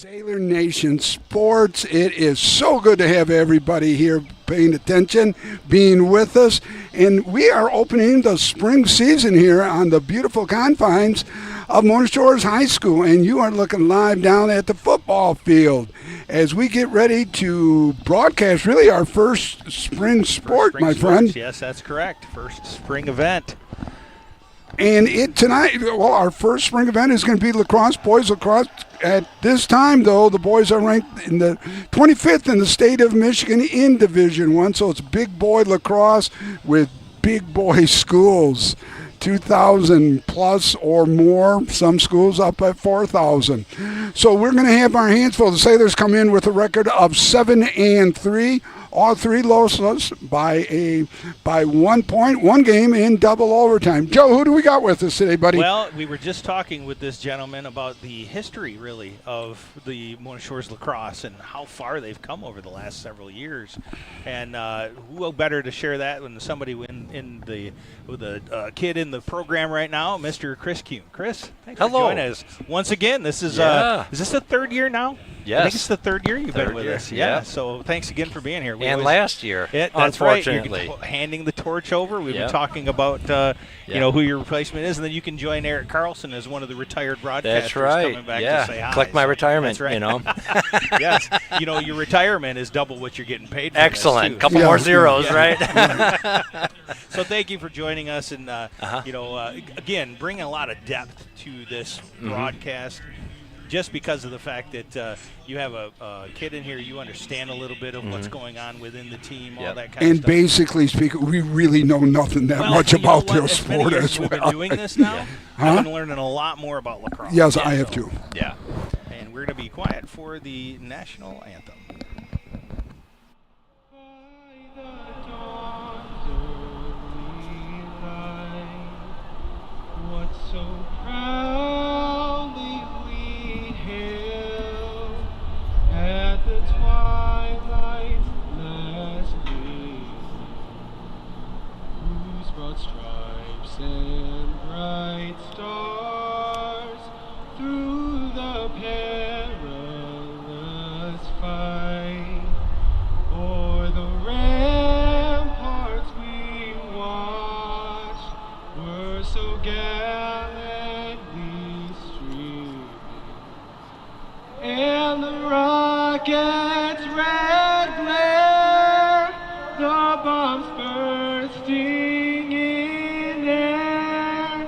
Sailor Nation Sports. It is so good to have everybody here paying attention, being with us. And we are opening the spring season here on the beautiful confines of Mona Shores High School. And you are looking live down at the football field as we get ready to broadcast really our first spring sport, my friend. Yes, that's correct. First spring event. And tonight, our first spring event is going to be lacrosse, boys lacrosse. At this time, though, the boys are ranked in the 25th in the state of Michigan in Division I, so it's big boy lacrosse with big boy schools, 2,000 plus or more, some schools up at 4,000. So we're going to have our hands full. The Sailors come in with a record of 7-3. All three losses by 1 point, one game in double overtime. Joe, who do we got with us today, buddy? Well, we were just talking with this gentleman about the history, really, of the Mona Shores lacrosse and how far they've come over the last several years. And who better to share that than somebody with a kid in the program right now, Mr. Chris Kuhn. Chris, thanks for joining us once again. This is this the third year now? Yes. I think it's the third year you've been with us. Yeah. So thanks again for being here. And last year, that's unfortunately. Right. You're handing the torch over. We've been talking about who your replacement is, and then you can join Eric Carlson as one of the retired broadcasters. That's right. Coming back to say hi. Collect my retirement. That's right. Yes. Your retirement is double what you're getting paid for. Excellent. Couple more zeros, right? So thank you for joining us, and again, bringing a lot of depth to this broadcast. Just because of the fact that you have a kid in here, you understand a little bit of what's going on within the team, all that kind of stuff. And basically speaking, we really know nothing much about their sport as well. We've been doing this now. I've been learning a lot more about lacrosse. Yes, I have too. Yeah. And we're going to be quiet for the national anthem. What's so proudly we hailed at the twilight's last gleam, whose broad stripes and bright stars through the perilous fight o'er the ramparts we watched were so gallantly streaming, and the rocket's red glare, the bombs bursting in air,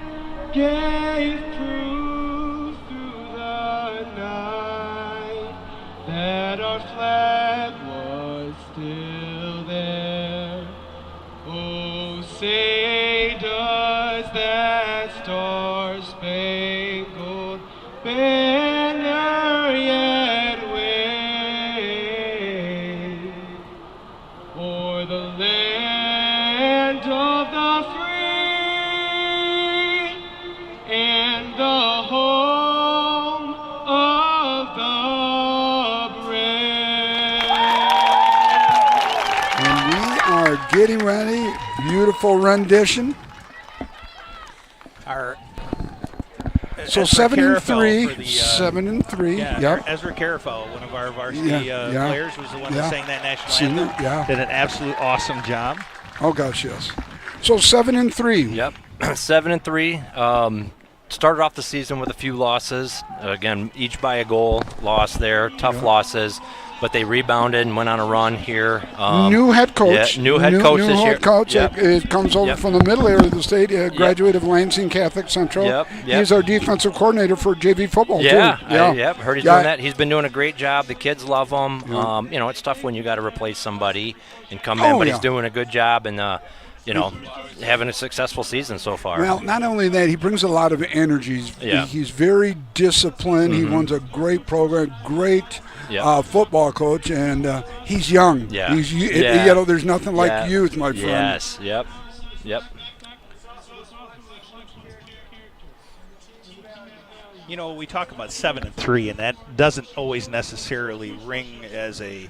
gave proof through the night that our flag was still there. Oh, say does that star-spangled banner yet wave o'er the land of the free and the home of the brave? And we are getting ready. Beautiful rendition. So Ezra 7-3, for the, 7-3. Yeah, Yep. Ezra Carafel, one of our varsity players, was the one that sang that national Senior, anthem. Did an absolute awesome job. Oh gosh, yes. So 7-3. Yep. 7-3. Started off the season with a few losses. Again, each by a goal loss there. Tough losses. But they rebounded and went on a run here. New head coach. Yeah, new head coach this year. New head coach. Yep. It comes over from the middle area of the state. Graduate of Lansing Catholic Central. Yep. He's our defensive coordinator for JV football too. Yep. Heard he's doing that. He's been doing a great job. The kids love him. It's tough when you got to replace somebody and come in, but he's doing a good job and having a successful season so far. Well, not only that, he brings a lot of energy. He's very disciplined. He runs a great program, great football coach, and he's young. There's nothing like youth, my friend. Yes. Yep. We talk about 7-3, and that doesn't always necessarily ring as a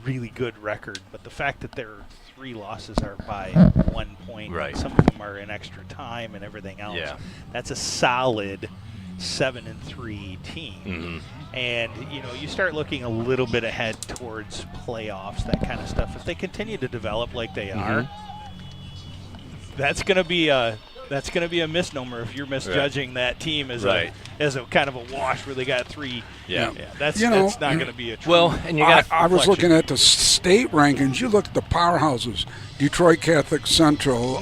really good record. But the fact that their 3 losses are by 1 point, right. Some of them are in extra time and everything else. Yeah. That's a solid 7-3 team. Mm-hmm. And, you start looking a little bit ahead towards playoffs, that kind of stuff. If they continue to develop like they are, that's going to be a misnomer if you're misjudging that team as a kind of a wash where they got 3. That's not going to be a true. Well, and I was looking at the state rankings. You look at the powerhouses: Detroit Catholic Central,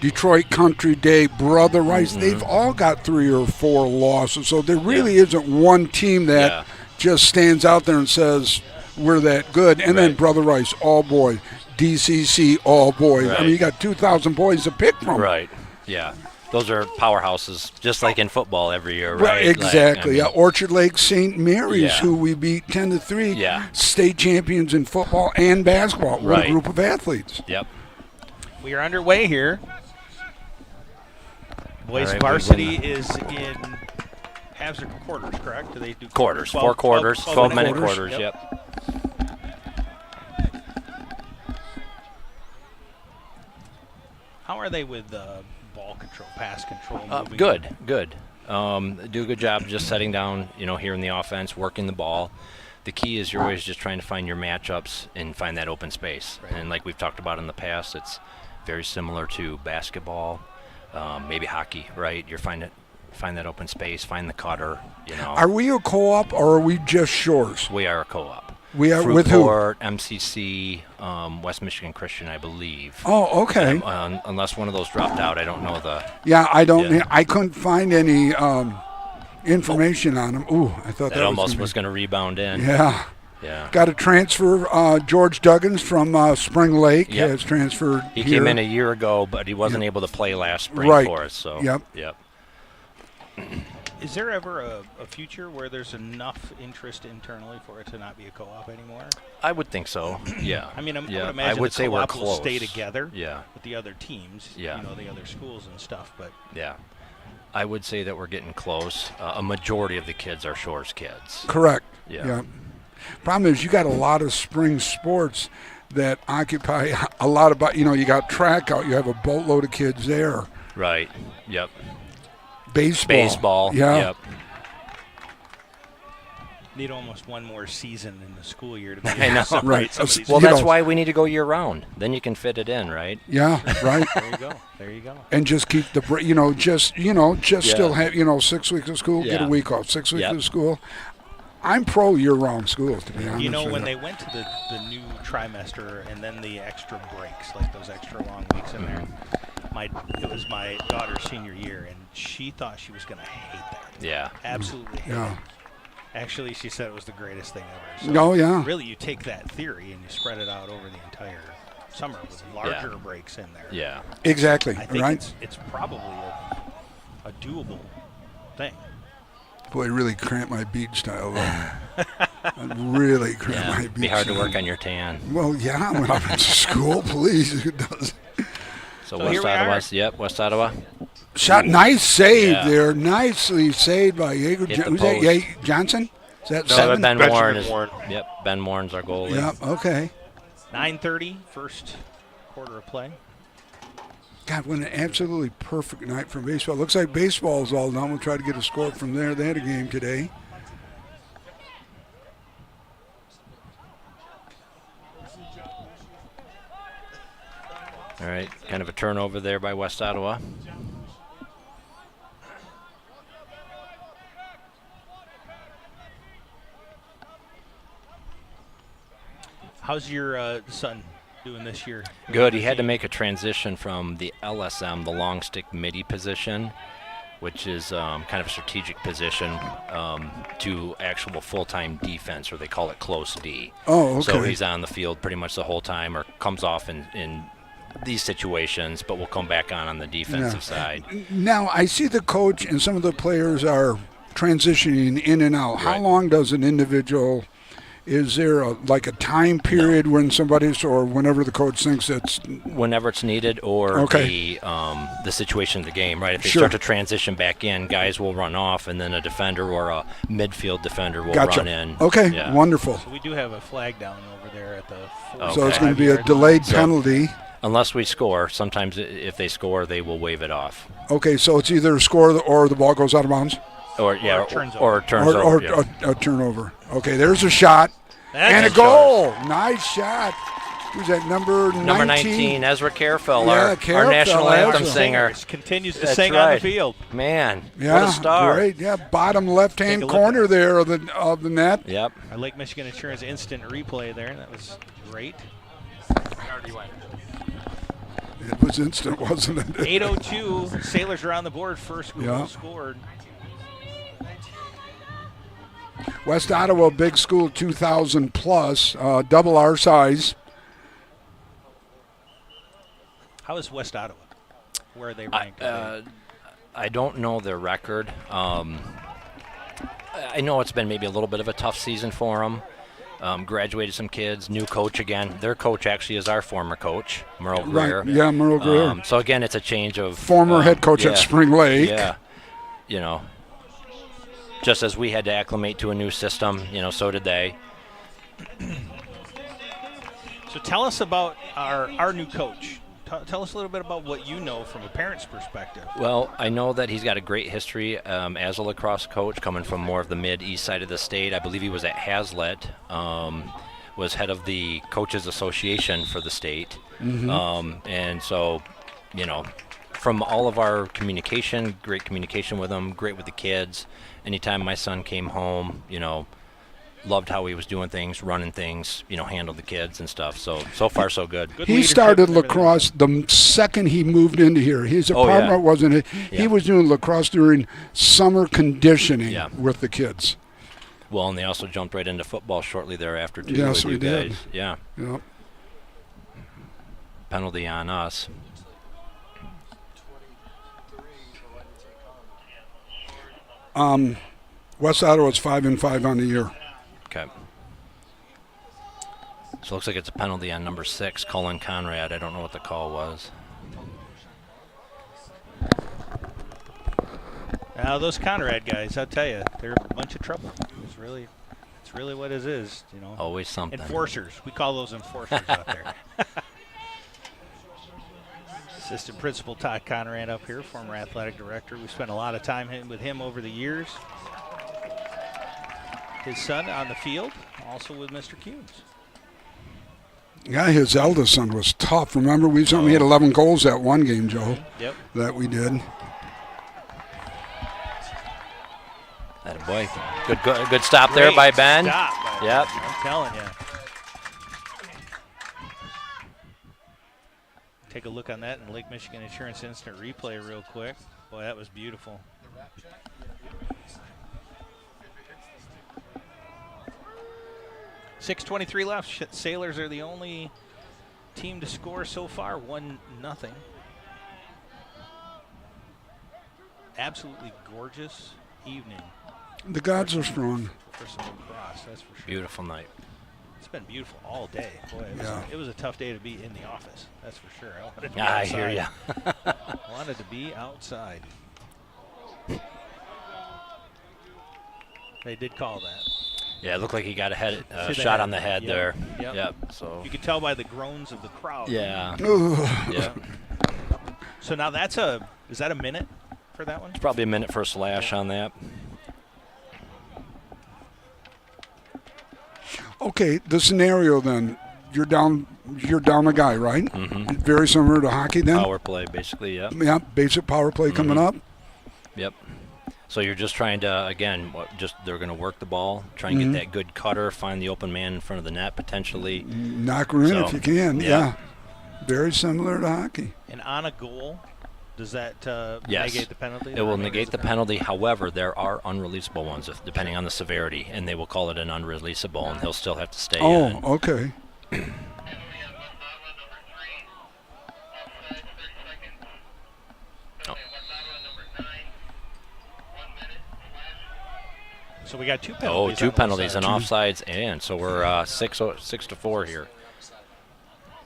Detroit Country Day, Brother Rice. They've all got 3 or 4 losses. So there really isn't one team that just stands out there and says we're that good. And then Brother Rice, all boys. DCC, all boys. I mean, you got 2,000 boys to pick from. Right. Yeah. Those are powerhouses, just like in football every year, right? Exactly. Orchard Lake St. Mary's, who we beat 10-3, state champions in football and basketball. What a group of athletes. Yep. We are underway here. Boys Varsity is in halves or quarters, correct? Do they do quarters? 12, 4 quarters, 12-minute quarters. Yep. How are they with ball control, pass control? Good. Do a good job just setting down, here in the offense, working the ball. The key is you're always just trying to find your matchups and find that open space. Right. And like we've talked about in the past, it's very similar to basketball, maybe hockey, right? You're find that open space, find the cutter, Are we a co-op or are we just Shores? We are a co-op. We are with who? MCC, West Michigan Christian, I believe. Oh, okay. Unless one of those dropped out, I don't know the. Yeah, I don't. Yeah. I couldn't find any information on them. Ooh, I thought that almost was going to rebound in. Yeah. Yeah. Got a transfer. George Duggins from Spring Lake has transferred. He came in a year ago, but he wasn't able to play last spring for us. So. Yep. Is there ever a future where there's enough interest internally for it to not be a co-op anymore? I would think so. Yeah. I mean, I would imagine I would say we're co-op will stay together. With the other teams. The other schools and stuff. But I would say that we're getting close. A majority of the kids are Shores kids. Correct. Yeah. Problem is, you got a lot of spring sports that occupy a lot of. You got track out. You have a boatload of kids there. Right. Yep. Baseball. Yeah. Yep. Need almost one more season in the school year to be I know. Right. Well, that's why we need to go year round. Then you can fit it in, right? Yeah. Right. There you go. And just keep the still have 6 weeks of school, get a week off. 6 weeks of school. I'm pro year-round schools, to be honest. When they went to the new trimester and then the extra breaks, like those extra long weeks in there. It was my daughter's senior year, and she thought she was going to hate that. Yeah. Absolutely hate it. Actually, she said it was the greatest thing ever. So really, you take that theory and you spread it out over the entire summer with larger breaks in there. Yeah. Exactly. I think it's probably a doable thing. Boy, it really cramped my bead style, though. It really cramped my bead style. It'd be hard to work on your tan. Well, yeah, when I'm in school, please. It does. So West Ottawa, West Ottawa. Shot, nice save there. Nicely saved by Jaeger. Who's that, Johnson? Is that seven? Ben Warren. Yep, Ben Warren's our goalie. Yep, okay. 9:30, first quarter of play. God, what an absolutely perfect night for baseball. Looks like baseball's all done. We'll try to get a score from there. They had a game today. All right, kind of a turnover there by West Ottawa. How's your son doing this year? Good. He had to make a transition from the LSM, the long stick midi position, which is kind of a strategic position, to actual full-time defense, or they call it close D. Oh, okay. So he's on the field pretty much the whole time, or comes off in these situations, but will come back on the defensive side. Now, I see the coach and some of the players are transitioning in and out. How long does an individual... Is there a time period when somebody's, or whenever the coach thinks it's... Whenever it's needed, or the situation of the game, right? If they start to transition back in, guys will run off, and then a defender or a midfield defender will run in. Okay, wonderful. So we do have a flag down over there at the... So it's going to be a delayed penalty. Unless we score. Sometimes if they score, they will wave it off. Okay, so it's either a score or the ball goes out of bounds? Or it turns over. or it turns over. Yeah. A turnover. Okay, there's a shot. That's and a a goal. Nice shot. Who's that, number 19? Number 19, Ezra Carefell, Yeah, our national Carefell, anthem Ezra. singer. Continues to That's sing right. on the field. Man, Yeah, what a star. great. Yeah, bottom left-hand Take a look corner at there of the net. Yep. Our Lake Michigan Insurance instant replay there. That was great. It was instant, wasn't it? 8:02. Sailors are on the board. First goal Yeah. scored. West Ottawa, big school, 2,000 plus, double our size. How is West Ottawa? Where are they ranked? I don't know their record. I know it's been maybe a little bit of a tough season for them. Graduated some kids, new coach again. Their coach actually is our former coach, Merle Greer. Right, yeah, Merle Greer. So again, it's a change of Former head coach at Spring Lake. Yeah, you know, just as we had to acclimate to a new system, you know, so did they. So tell us about our new coach. Tell us a little bit about what you know from a parent's perspective. Well, I know that he's got a great history as a lacrosse coach, coming from more of the mid-east side of the state. I believe he was at Hazlitt, was head of the Coaches Association for the state. And so, you know, from all of our communication, great communication with him, great with the kids. Anytime my son came home, you know, loved how he was doing things, running things, you know, handled the kids and stuff. So far, so good. Good He leadership started and everything. lacrosse the second he moved into here. His Oh, yeah. apartment wasn't it. Yeah. He was doing lacrosse during summer conditioning Yeah. with the kids. Well, and they also jumped right into football shortly thereafter, too. Yes, with we you did. guys. Yeah. Yep. Penalty on us. West Ottawa's 5-5 on the year. Okay. So it looks like it's a penalty on number 6, Colin Conrad. I don't know what the call was. Now those Conrad guys, I'll tell you, they're a bunch of trouble. It's really what it is, you know. Always something. Enforcers. We call those enforcers out there. Assistant Principal Todd Conrad up here, former athletic director. We spent a lot of time with him over the years. His son on the field, also with Mr. Kuhns. Yeah, his eldest son was tough. Remember, we had 11 goals that one game, Joe. Yep. That we did. Attaboy. Good stop there by Ben. Stop by Yep. Ben, I'm telling you. Take a look on that in Lake Michigan Insurance Instant Replay real quick. Boy, that was beautiful. .6:23 left. Sailors are the only team to score so far, 1-0. Absolutely gorgeous evening The gods are strong. for some lacrosse, that's for sure. Beautiful night. It's been beautiful all day. Boy, it was a tough day to be in the office. That's for sure. I wanted to be I outside. hear ya. Wanted to be outside. They did call that. Yeah, it looked like he got a To the shot head. on the head Yep. there. Yep. So. You could tell by the groans of the crowd. Yeah. Ugh. Yeah. So now is that a minute for that one? It's probably a minute for a slash on that. Okay, the scenario then. You're down a guy, right? Mm-hmm. Very similar to hockey then? Power play, basically. Yep. Yeah, basic power play coming up. Yep. So you're just trying to, again, they're going to work the ball, try and get that good cutter, find the open man in front of the net potentially. Knock her in So, if you can, yeah. Very similar to hockey. And on a goal, does that Yes. negate the penalty? It will negate the penalty. However, there are unreleasable ones, depending on the severity, and they will call it an unreleasable, and he'll still have to stay in. Oh, okay. So we got two Oh, penalties. two on both penalties and sides. offsides, and so we're 6-4 here.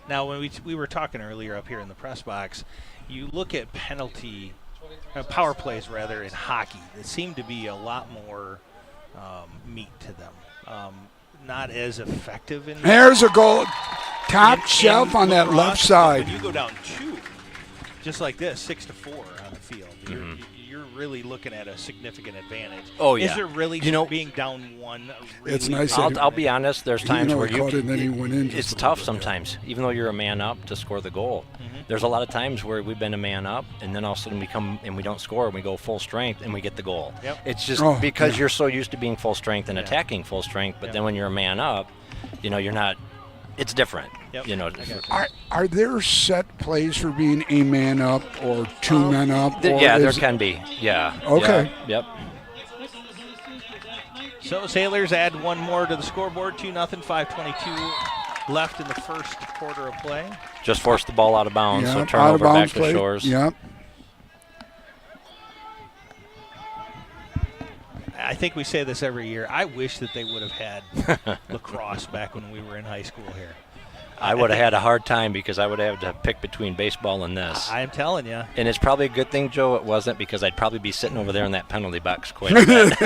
Now, when we were talking earlier up here in the press box, you look at power plays rather in hockey. There seem to be a lot more meat to them. Not as effective in. Here's a goal. top shelf on that left side. When you go down 2, just like this, 6-4 on the field, you're really looking at a significant advantage. Oh, yeah. Is there really being down 1? Really It's nice I'll be honest. There's times where caught it and then he went in. it's tough sometimes, even though you're a man up to score the goal. There's a lot of times where we've been a man up, and then all of a sudden we come and we don't score, and we go full strength, and we get the goal. Yep. It's just because you're so used to being full strength and attacking full strength, but then when you're a man up, you're not. It's different. Yep. Are there set plays for being a man up or 2 men up? There can be. Yeah. Okay. Yeah, yep. So Sailors add 1 more to the scoreboard, 2-0, 5:22 left in the first quarter of play. Just forced the ball out of bounds, so Out of turnover bounds back to Shores. Yep. I think we say this every year. I wish that they would have had lacrosse back when we were in high school here. I would have had a hard time because I would have to pick between baseball and this. I'm telling you. And it's probably a good thing, Joe, it wasn't, because I'd probably be sitting over there in that penalty box quite a bit.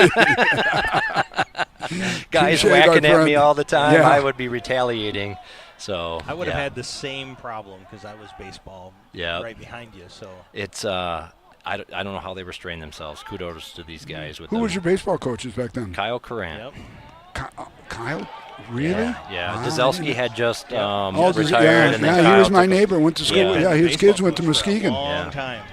Guys Touché, whacking my at me friend. all the time. Yeah. I would be retaliating. So I would have had the same problem because I was baseball right behind you. So it's I don't know how they restrain themselves. Kudos to these guys. Who was your baseball coaches back then? Kyle Coran. Yep. Kyle? Really? Yeah. Dzelski had just Oh, retired. And then he Kyle was my took- neighbor. Went to school. Yeah. His Baseball kids went to coach for a Muskegon. long time.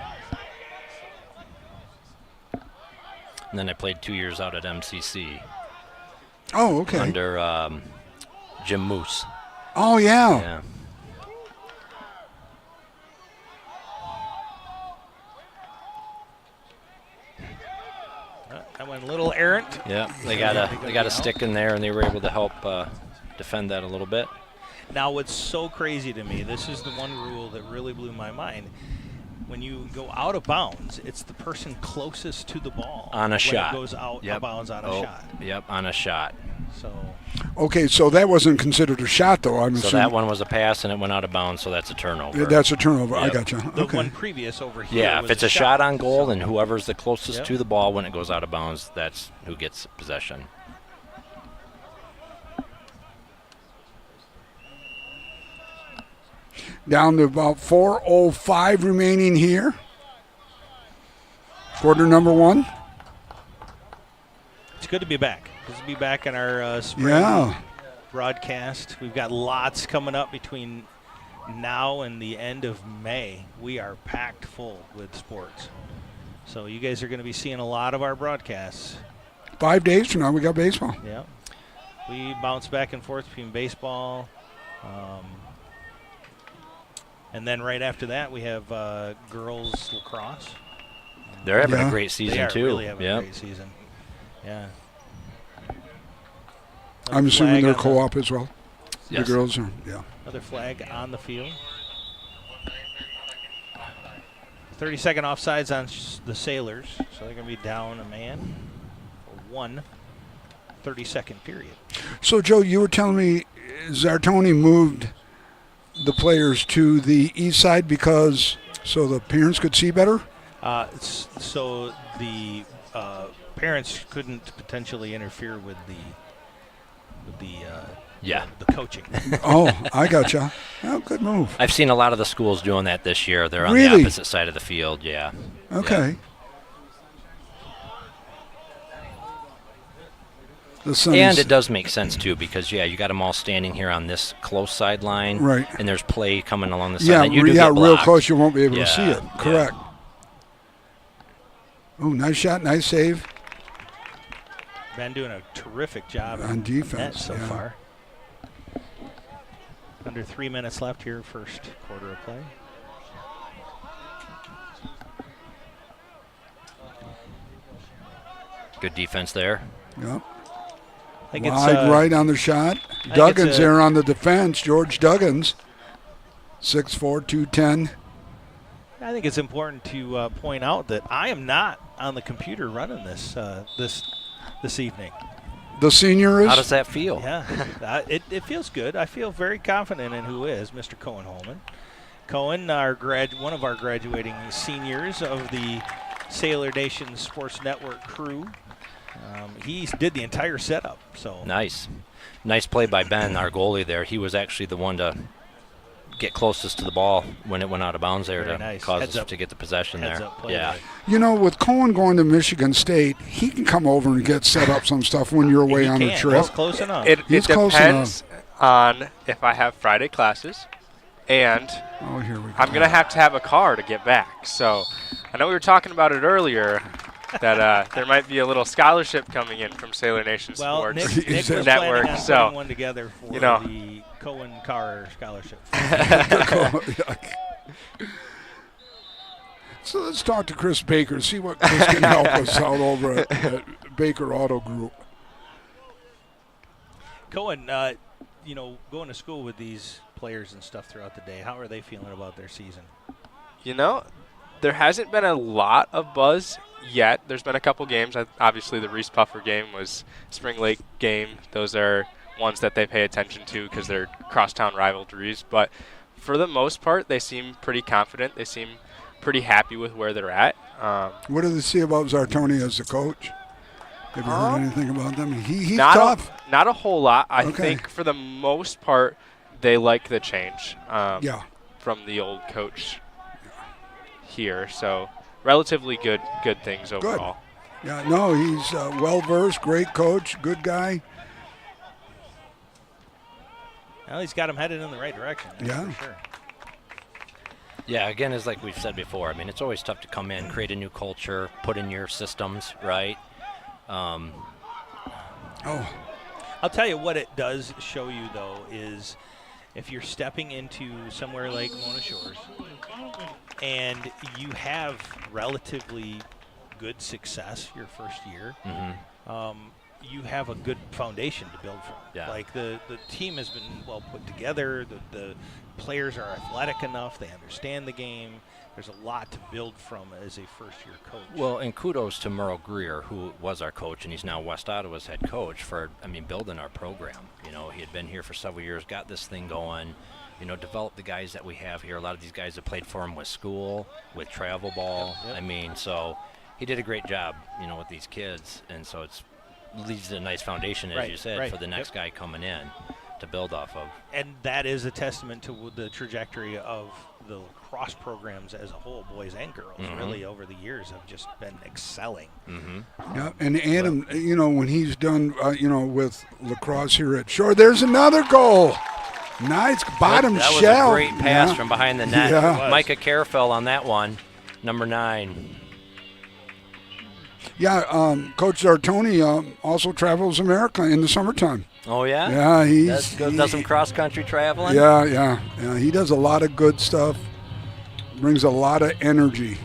And then I played 2 years out at MCC Oh, okay. under Jim Moose. Oh, yeah. Yeah. That went a little errant. Yeah, they got a stick in there, and they were able to help defend that a little bit. Now, what's so crazy to me, this is the one rule that really blew my mind. When you go out of bounds, it's the person closest to the ball On a shot. It goes out of bounds on a shot. Yep, on a shot. So Okay, so that wasn't considered a shot, though, I'm So assuming. that one was a pass, and it went out of bounds, so that's a turnover. That's a turnover. I Yep. got you. the Okay. one previous over here. Yeah, was if it's a shot on goal, So- and whoever's the closest Yep. to the ball when it goes out of bounds, that's who gets possession. Down to about 4:05 remaining here. Quarter number 1. It's good to be back. Good to be back in our spring broadcast. We've got lots coming up between now and the end of May. We are packed full with sports. So you guys are going to be seeing a lot of our broadcasts. 5 days from now, we got baseball. Yeah. We bounce back and forth between baseball. And then right after that, we have girls lacrosse. They're having Yeah. a great season, They are too. really having Yep. a great season. Yeah. I'm Another assuming flag they're on the- co-op as well. Yes. The girls are, yeah. Another flag on the field. 30-second offsides on the Sailors, so they're going to be down a man for 1 30-second period. So, Joe, you were telling me Zartoni moved the players to the east side because so the parents could see better? So the parents couldn't potentially interfere with the coaching. Oh, I gotcha. Oh, good move. I've seen a lot of the schools doing that this year. They're on Really? the opposite side of the field, yeah. Okay. The sun And is- it does make sense, too, because, you got them all standing here on this close sideline. Right. And there's play coming along the yeah, sideline. You do yeah, get real blocked. close. You won't be able to see Yeah, it. yeah. Correct. Oh, nice shot, nice save Been doing a terrific job on net defense so yeah. far. Under 3 minutes left here, first quarter of play. Good defense there. Yep. I think Wide it's right on the shot. think Duggins it's a- there on the defense. George Duggins, 6'4", 210. I think it's important to point out that I am not on the computer running this this evening. The senior is. How does that feel? Yeah, it feels good. I feel very confident in who is Mr. Cohen Holman. Cohen, one of our graduating seniors of the Sailor Nation Sports Network crew. He did the entire setup. So Nice play by Ben, our goalie there. He was actually the one to get closest to the ball when it went out of bounds there Very to nice. cause Heads us up. to get the possession Heads there. up play Yeah. there. You know, with Cohen going to Michigan State, he can come over and get set up some stuff when you're away He on a can. trip. He's close enough. It He's close depends on if I have Friday classes, and Oh, here we go. I'm going to have a car to get back. So I know we were talking about it earlier that there might be a little scholarship coming in from Sailor Nation Well, Sports Nick was Network. planning on So, putting one together for you know. the Cohen Carr Scholarship. So let's talk to Chris Baker, see what Chris can help us out over at Baker Auto Group. Cohen, you know, going to school with these players and stuff throughout the day, how are they feeling about their season? you know, there hasn't been a lot of buzz yet. There's been a couple games. Obviously, the Reese Puffer game was Spring Lake game. Those are ones that they pay attention to because they're crosstown rivalries. But for the most part, they seem pretty confident. They seem pretty happy with where they're at. What do they see about Zartoni as the coach? Have you heard anything about them? He's not tough. Not a whole lot. I Okay. think for the most part, they like the change Yeah. from the old coach here. So relatively good things overall. Yeah, no, he's well-versed, great coach, good guy. Well, he's got them headed in the right direction. That's Yeah. for sure. Yeah, again, as like we've said before, I mean, it's always tough to come in, create a new culture, put in your systems, right? Oh, I'll tell you what it does show you, though, is if you're stepping into somewhere like Mona Shores and you have relatively good success your first year, you have a good foundation to build from. Yeah. Like the team has been well put together. The players are athletic enough. They understand the game. There's a lot to build from as a first-year coach. Well, and kudos to Merle Greer, who was our coach, and he's now West Ottawa's head coach for, I mean, building our program. You know, he had been here for several years, got this thing going, you know, developed the guys that we have here. A lot of these guys have played for him with school, with travel ball. Yep. I mean, so he did a great job, you know, with these kids, and so it's leads to a nice foundation, as Right, you said, right. for the next guy coming in to build off of. And that is a testament to the trajectory of the lacrosse programs as a whole, boys and girls, really over the years have just been excelling. yeah. And Adam, you know, when he's done, you know, with lacrosse here at Shore, there's another goal. Nice bottom that shell. was a great pass Yeah. from behind the net. Yeah. Micah Carafell on that one, number 9. Yeah, Coach Zartoni also travels America in the summertime. Oh, yeah? Yeah, he's Does some cross-country traveling? Yeah. He does a lot of good stuff. Brings a lot of energy.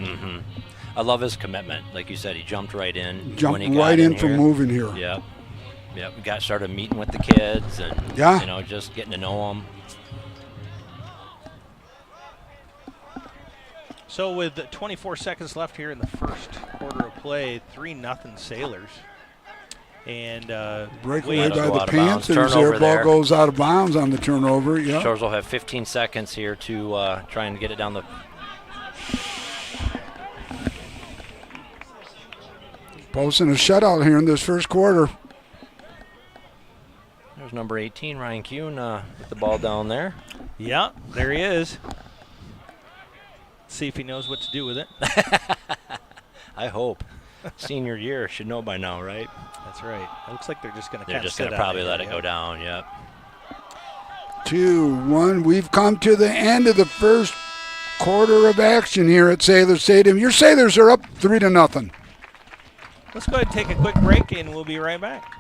I love his commitment. Like you said, he jumped right in. Jumped when he got right in for here. moving here. Yep. We got started meeting with the kids and, Yeah. you know, just getting to know them. So with 24 seconds left here in the first quarter of play, 3-0 Sailors. And Breakaway Wade- by Go the out of bounds. Panthers. Turnover Their ball there. goes out of bounds on the turnover. Yeah. Shores will have 15 seconds here to try and get it down the. Posting a shutout here in this first quarter. There's number 18, Ryan Kuhn, with the ball down there. yeah, there he is. See if he knows what to do with it. I hope. Senior year, should know by now, right? That's right. It looks like they're just going to They're kind of just going to probably let it go down, yep. 2-1. We've come to the end of the first quarter of action here at Sailor Stadium. Your Sailors are up 3-0. Let's go ahead and take a quick break, and we'll be right back.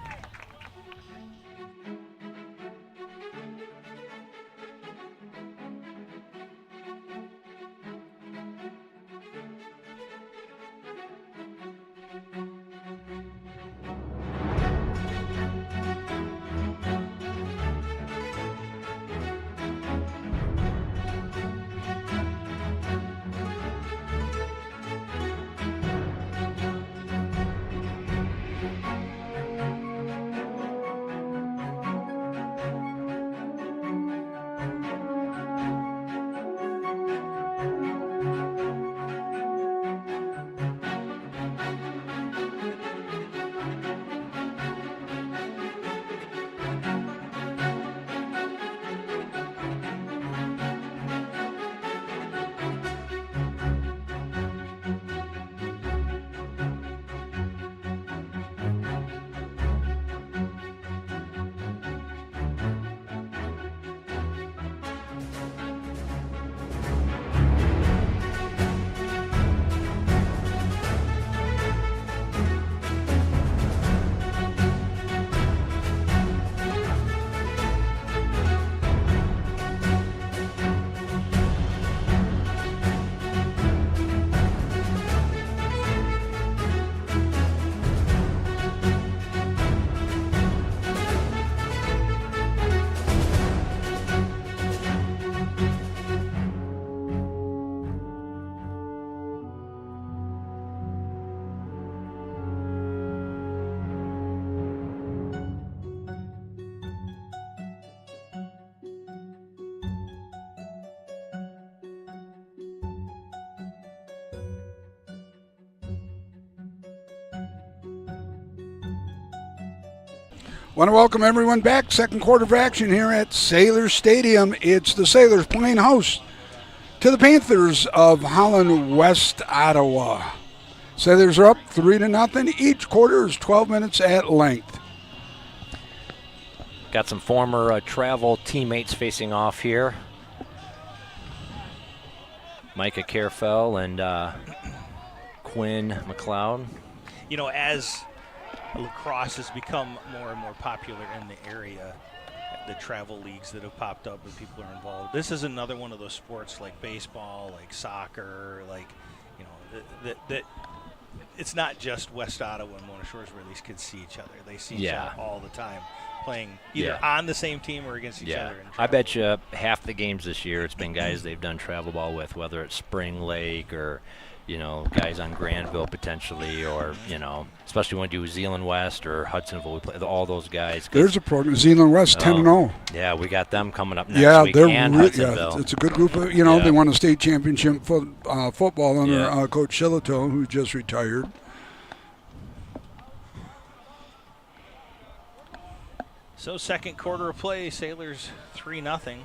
Want to welcome everyone back. Second quarter of action here at Sailors Stadium. It's the Sailors playing host to the Panthers of Holland West Ottawa. Sailors are up 3-0. Each quarter is 12 minutes at length. Got some former travel teammates facing off here. Micah Carefell and Quinn McLeod. You know, as lacrosse has become more and more popular in the area, the travel leagues that have popped up and people are involved. This is another one of those sports like baseball, like soccer, like, you know, that it's not just West Ottawa and Mona Shores where these kids see each other. They see each other all the time, playing either on the same team or against each other. I bet you half the games this year it's been guys they've done travel ball with, whether it's Spring Lake or, you know, guys on Granville potentially, or, you know, especially when we do Zealand West or Hudsonville, we play all those guys. There's a program, Zealand West, 10-0. Yeah, we got them coming up next week, and Hudsonville. It's a good group of, you know, they won a state championship football under Coach Shillito, who just retired. So second quarter of play, Sailors 3-0,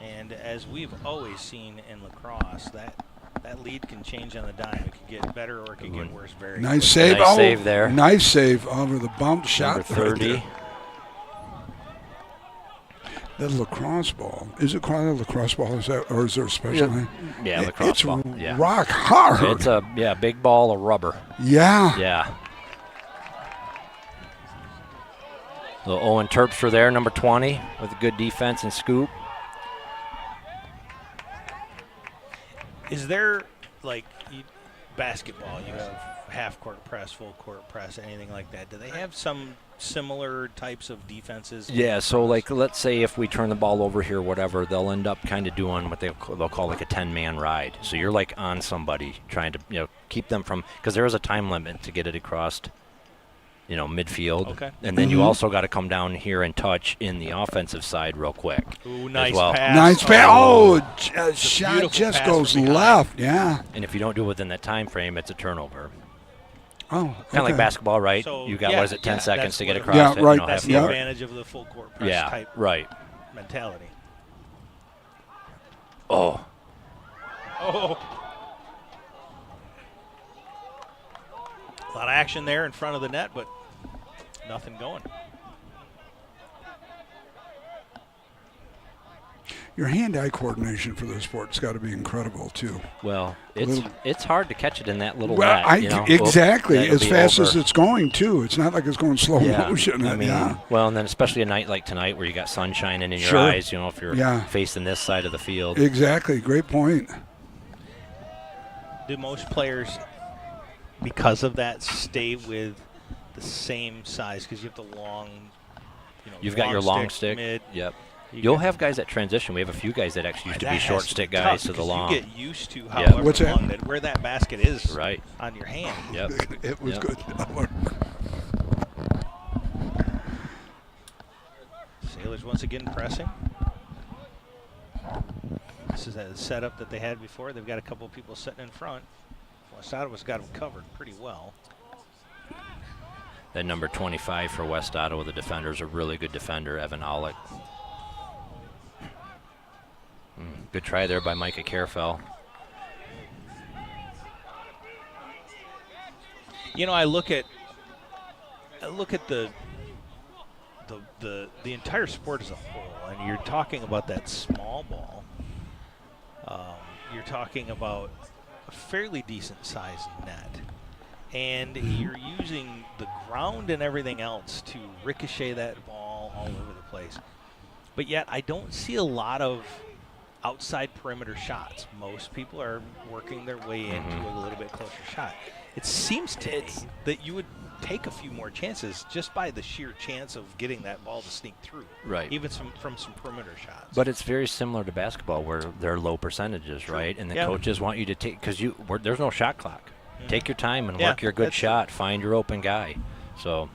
and as we've always seen in lacrosse, that lead can change on the dime. It could get better or it could get worse very quickly. Save. Nice save there. Nice save over the bump shot. Number 30. Right the lacrosse ball. Is it called a lacrosse ball? Is that, or is there a special name? Yeah, lacrosse it's ball. Yeah. Rock hard. It's a big ball of rubber. Yeah. Yeah. Little Owen Terpstra there, number 20, with a good defense and scoop. Is there, like, basketball, you have half-court press, full-court press, anything like that? Do they have some similar types of defenses? Yeah, so, like, let's say if we turn the ball over here, whatever, they'll end up kind of doing what they'll call, like, a 10-man ride. So you're, like, on somebody trying to, you know, keep them from – because there is a time limit to get it across, you know, midfield. Okay. And then you also got to come down here and touch in the offensive side real quick. Ooh, nice well. pass. Nice pass. Shot just goes left. Yeah. And if you don't do it within that time frame, it's a turnover. Oh, Kind of like basketball, right? So, you got, what is it, 10 seconds to get what- across Yeah, it? right. You know, That's half the court. advantage of the full-court press type mentality. Oh. Oh. A lot of action there in front of the net, but nothing going. Your hand-eye coordination for this sport's got to be incredible too. Well, it's hard to catch it in that little Well, net. You know? exactly. That'll As be fast over. as it's going too. It's not like it's going slow motion. I mean, yeah. well, and then especially a night like tonight where you got sun shining in your Sure. eyes, you know, if you're Yeah. facing this side of the field. Exactly. Great point. Do most players, because of that, stay with the same size? Because you have the long, you know, You've got your long stick. mid. Yep. You'll have guys that transition. We have a few guys that actually used to be That short has stick be guys tough to the because long. You get used to however What's that? long where that basket is Right. on your hand. Yep. It was Yep. good. Sailors once again pressing. This is a setup that they had before. They've got a couple of people sitting in front. West Ottawa's got them covered pretty well. That number 25 for West Ottawa, the defender, is a really good defender, Evan Aulick. Good try there by Micah Carefell. You know, I look at the entire sport as a whole, and you're talking about that small ball. You're talking about a fairly decent sized net, and you're using the ground and everything else to ricochet that ball all over the place. But yet, I don't see a lot of outside perimeter shots. Most people are working their way into a little bit closer shot. It seems to me that you would take a few more chances just by the sheer chance of getting that ball to sneak through. Right. Even from some perimeter shots. But it's very similar to basketball where they're low percentages, right? And the coaches want you to take, because there's no shot clock. Take your time and work your good shot. Find your open guy. So.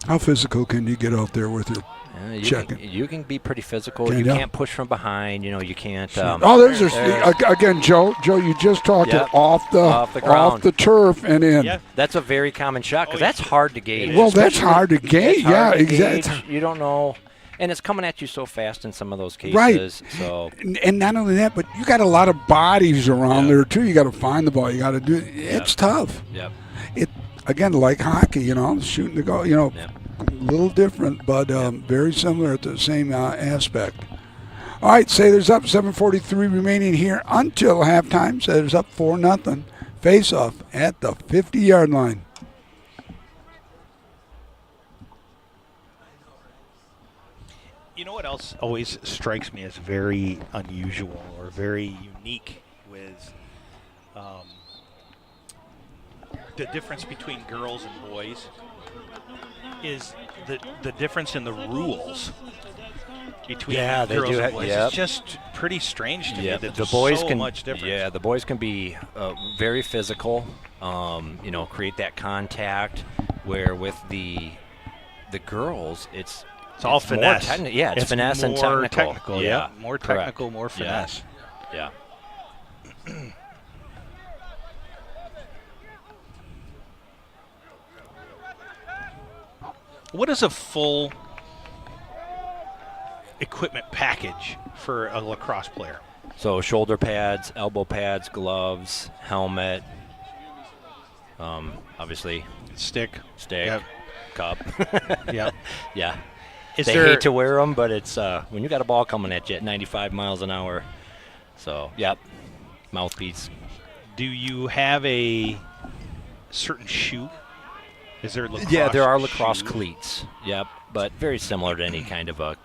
How physical can you get out there with your checking? You can be pretty physical. Can you ya? can't push from behind. You can't. Again, Joe, you just talked Yep. it off the ground. turf and in. Yeah. That's a very common shot because that's hard to gauge. Well, that's hard to gauge. It's hard Yeah, to exactly. gauge. You don't know. And it's coming at you so fast in some of those cases. Right. So And not only that, but you got a lot of bodies around there too. You got to find the ball. You got to do. It's tough. Yep. It again, like hockey, shooting the goal. Yep. A little different, but very similar at the same aspect. All right, Sailors up. 7:43 remaining here until halftime. Sailors up 4-0. Face off at the 50-yard line. You know what else always strikes me as very unusual or very unique with the difference between girls and boys is the difference in the rules between Yeah, they girls do and have- boys. yep. It's just pretty strange to me that the there's boys so can much difference. Yeah, the boys can be very physical. Create that contact. Where with the girls, it's all more finesse. it's finesse and more technical. Yeah, more correct. technical, more finesse. Yeah. What is a full equipment package for a lacrosse player? So shoulder pads, elbow pads, gloves, helmet. Obviously, Stick. stick, cup. Yeah. Yeah. Is They there hate to wear them, but it's when you got a ball coming at you at 95 miles an hour. So, yep, mouthpiece. Do you have a certain shoe? Is there lacrosse? Yeah, there are lacrosse shoes? cleats. Yep, but very similar to any kind of a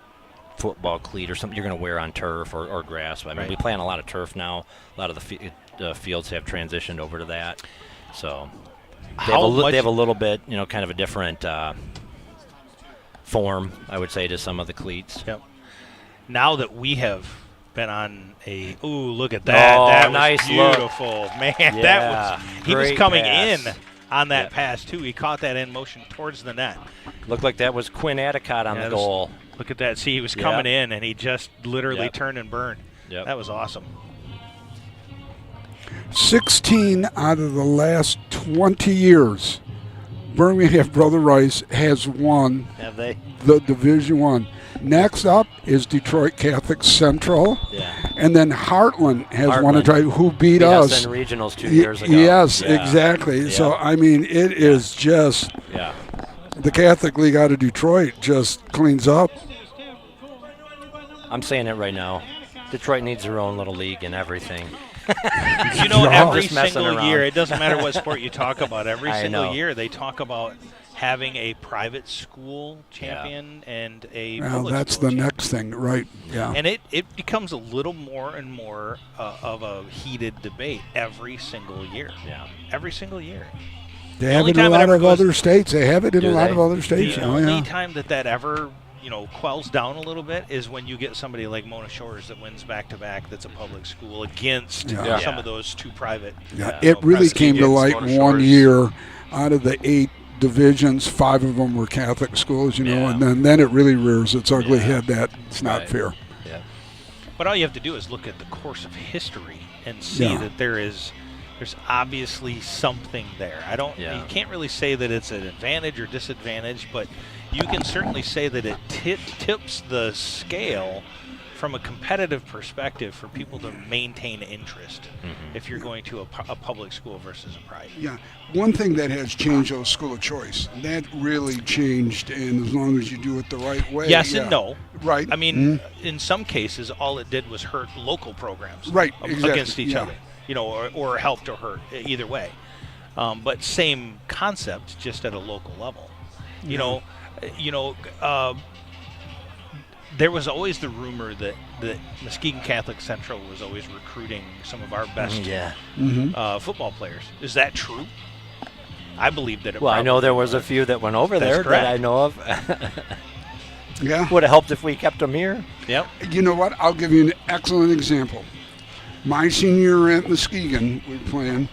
football cleat or something you're going to wear on turf or grass. I mean, Right. we play on a lot of turf now. A lot of the fields have transitioned over to that. So they have a little bit, kind of a different form, I would say, to some of the cleats. Yep. Now that we have been on look at that. Oh, that was nice look. beautiful. Man, Yeah, that was he was great coming pass. in on that Yep. pass too. He caught that in motion towards the net. Looked like that was Quinn Adicott on Yeah, the that was- goal. Look at that. See, he was Yep. coming in and he just literally Yep. turned and burned. Yep. That was awesome. 16 out of the last 20 years, Birmingham Brother Rice has won Have they? the Division I. Next up is Detroit Catholic Central, Yeah. and then Heartland has won a Heartland. try. Who beat Beat us? us in regionals 2 years ago. Yes, Yeah. exactly. So, Yeah. I mean, it is just Yeah. the Catholic League out of Detroit just cleans up. I'm saying it right now. Detroit needs their own little league and everything. You know, Yeah. every Just messing single around. year, it doesn't matter what sport you talk about, every I single know. year they talk about having a private school champion and a Well, public that's school the champion. next thing, right? Yeah. And it becomes a little more and more of a heated debate every single year. Yeah. Every single year. They have only it in a time it lot ever of goes- other states. They have it in Do a lot they? of other states. The Oh, only yeah. time that ever quells down a little bit is when you get somebody like Mona Shores that wins back-to-back that's a public school against Yeah. some Yeah. of those two private. Yeah, Yeah. it really Presky came to against light Mona one Shores. year. Out of the 8 divisions, 5 of them were Catholic schools, Yeah. and then it really rears its ugly Yeah. head. That's not Right. fair. Yeah. But all you have to do is look at the course of history and see Yeah. that there's obviously something there. Yeah. You can't really say that it's an advantage or disadvantage, but you can certainly say that it tips the scale from a competitive perspective for people to maintain interest if you're going to a public school versus a private. Yeah, one thing that has changed though, school of choice. That really changed, and as long as you do it the right way. Yes yeah. and no. Right. I mean, in some cases, all it did was hurt local programs Right, exactly, against each yeah. other, or helped or hurt either way. But same concept, just at a local level. There was always the rumor that Muskegon Catholic Central was always recruiting some of our best Yeah. football players. Is that true? I believe that it Well, I know probably there was a few that went over That's there correct. that I know of. Yeah. Would have helped if we kept them here. Yep. You know what? I'll give you an excellent example. My senior year at Muskegon, we were playing,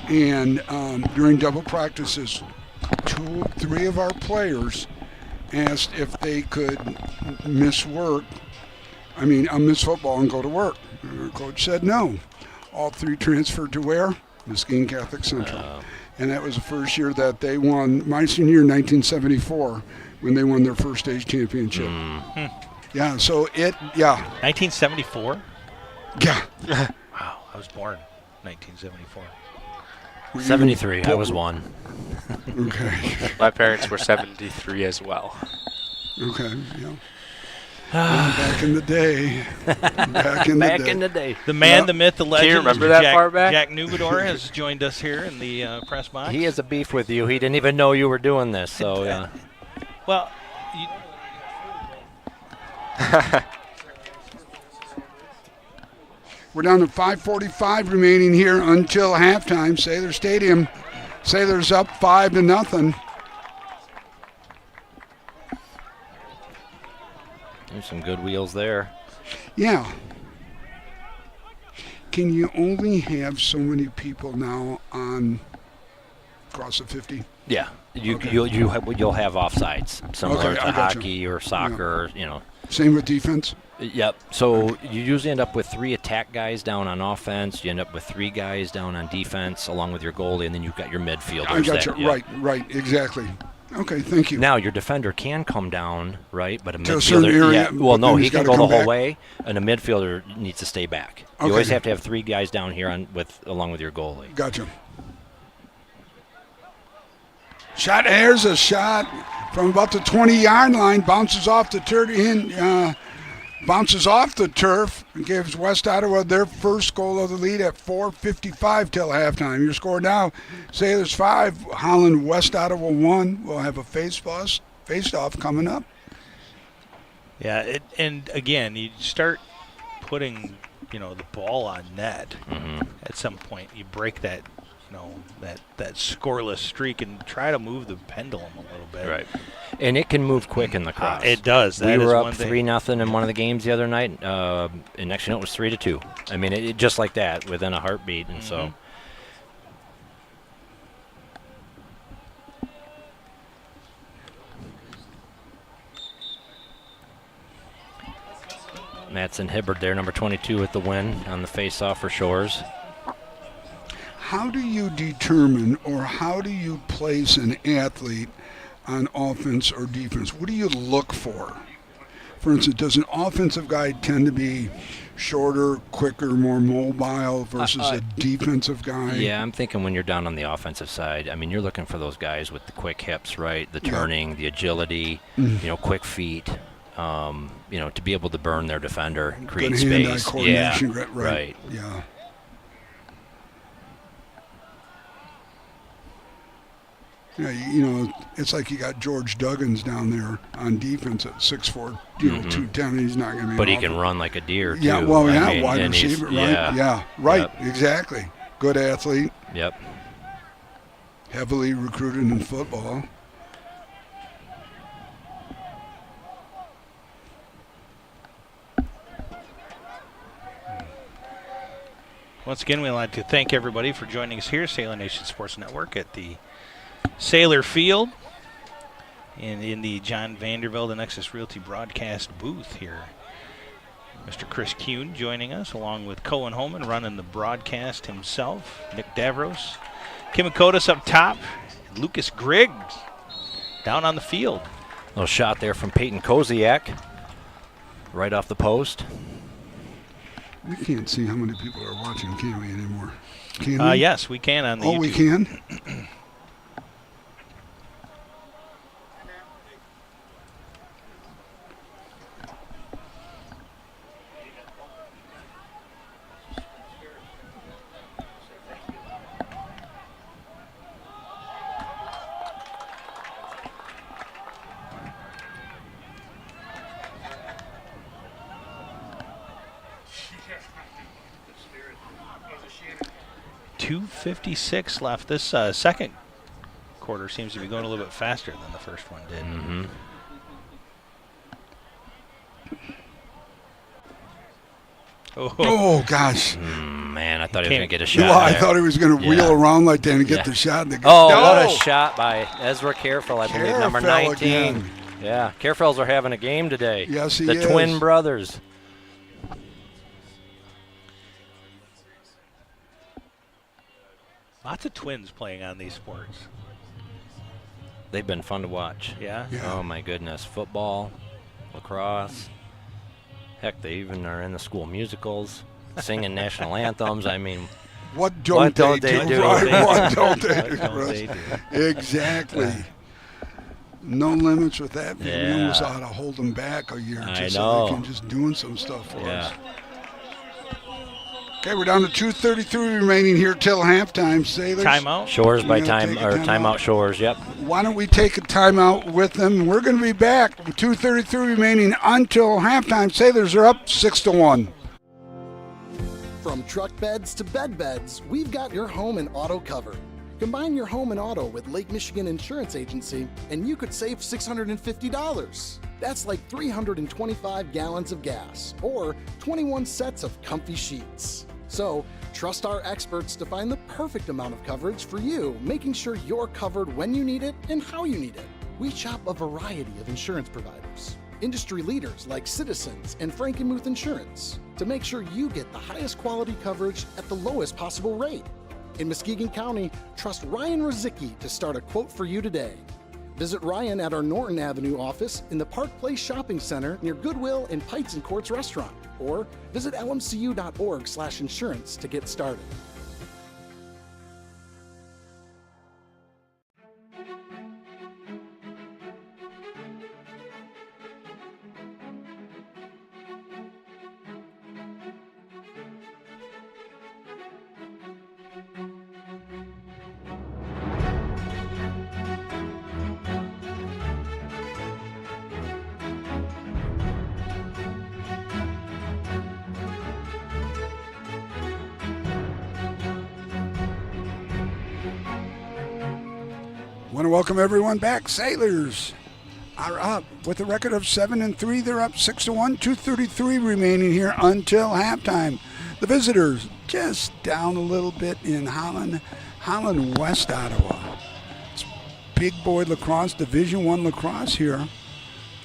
and during double practices, 3 of our players asked if they could miss football and go to work. And our coach said no. All 3 transferred to where? Muskegon Catholic Central. And that was the first year that they won, my senior year, 1974, when they won their first state championship. Yeah, so 1974? Yeah. Wow, I was born 1974. 73. I was 1. Okay. My parents were 73 as well. Okay, yeah. Back in the day. Back in the day. The man, the myth, the legend. you remember Mr. that Jack, far back? Jack Nubador has joined us here in the press box. He has a beef with you. He didn't even know you were doing this. So, yeah. Well, We're down to 5:45 remaining here until halftime. Sailor Stadium. Sailors up 5-0. There's some good wheels there. Yeah. Can you only have so many people now on across the 50? Yeah. Okay. You'll have offsides, similar Okay, to I got you. hockey or soccer, Same with defense? Yep. So you usually end up with 3 attack guys down on offense. You end up with 3 guys down on defense, along with your goalie, and then you've got your midfielders. I got you. Right, exactly. Okay, thank you. Now your defender can come down, right? But a To a certain midfielder, area, well, but no, then he he's can gotta go the come whole back? way, and a midfielder needs to stay back. You Okay. always have to have 3 guys down here along with your goalie. Gotcha. Shot, there's a shot from about the 20-yard line, bounces off the turf, and gives West Ottawa their first goal of the lead at 4:55 till halftime. Your score now: Sailors 5, Holland West Ottawa 1. We'll have a face-off coming up. yeah, and again, you start putting, the ball on net. At some point, you break that, that scoreless streak and try to move the pendulum a little bit. Right. And it can move quick in lacrosse. It does. We That is were one up thing. 3-0 in one of the games the other night, and next thing you know, it was 3-2. I mean, it just like that, within a heartbeat, and so. Mattson Hibbard there, number 22 with the win on the face-off for Shores. How do you determine or how do you place an athlete on offense or defense? What do you look for? For instance, does an offensive guy tend to be shorter, quicker, more mobile versus a defensive guy? Yeah, I'm thinking when you're down on the offensive side, I mean, you're looking for those guys with the quick hips, right? The turning, the agility, quick feet, to be able to burn their defender, create Good space. hand-eye coordination, Yeah, right. Yeah. Yeah, it's like you got George Duggins down there on defense at 6'4", 210. He's not going to be. But he can run like a deer, too. Yeah, well, I mean, wide and he's- receiver, right? Yeah, right, exactly. Good athlete, Yep. heavily recruited in football. Once again, we'd like to thank everybody for joining us here, Sailor Nation Sports Network, at the Sailor Field and in the John Vandervelde and Nexus Realty broadcast booth here. Mr. Chris Kuhn joining us, along with Cohen Holman running the broadcast himself, Nick Davros, Kim Akotis up top, Lucas Griggs down on the field. Little shot there from Peyton Koziak, right off the post. We can't see how many people are watching, can we, anymore? Can we? Yes, we can on the YouTube. We can? .256 left. This second quarter seems to be going a little bit faster than the first one did. Mm-hmm. Oh, gosh. Man, I thought he was going to get a Well, shot. I there. thought he was going to Yeah. wheel around like that and get Yeah. the shot. Oh, what a shot by Ezra Careful, I believe, number Careful 19. again. Yeah, Carefells are having a game today. Yes, he the is. twin brothers. Lots of twins playing on these sports. They've been fun to watch. Yeah? Yeah. Oh, my goodness. Football, lacrosse. Heck, they even are in the school musicals, singing national anthems. I mean, What don't don't they they do? do? Right, what don't they What do? don't Russ? they do? Exactly. No limits with that. We Yeah. almost ought to hold them back a year I just so know. they can just doing some stuff for yeah. us. Okay, we're down to 2:33 remaining here till halftime. Sailors. Timeout? Shores by Yeah, time, take a or timeout. timeout Shores, yep. Why don't we take a timeout with them? We're going to be back with 2:33 remaining until halftime. Sailors are up 6-1. From truck beds to bed beds, we've got your home and auto covered. Combine your home and auto with Lake Michigan Insurance Agency, and you could save $650. That's like 325 gallons of gas, or 21 sets of comfy sheets. So, trust our experts to find the perfect amount of coverage for you, making sure you're covered when you need it and how you need it. We shop a variety of insurance providers, industry leaders like Citizens and Frankenmuth Insurance, to make sure you get the highest quality coverage at the lowest possible rate. In Muskegon County, trust Ryan Rozicki to start a quote for you today. Visit Ryan at our Norton Avenue office in the Park Place Shopping Center near Goodwill and Pites and Courts Restaurant, or visit lmcu.org/insurance to get started. Want to welcome everyone back. Sailors are up with a record of 7-3. They're up 6-1. 2:33 remaining here until halftime. The visitors just down a little bit in Holland, West Ottawa. It's big boy lacrosse, Division I lacrosse here.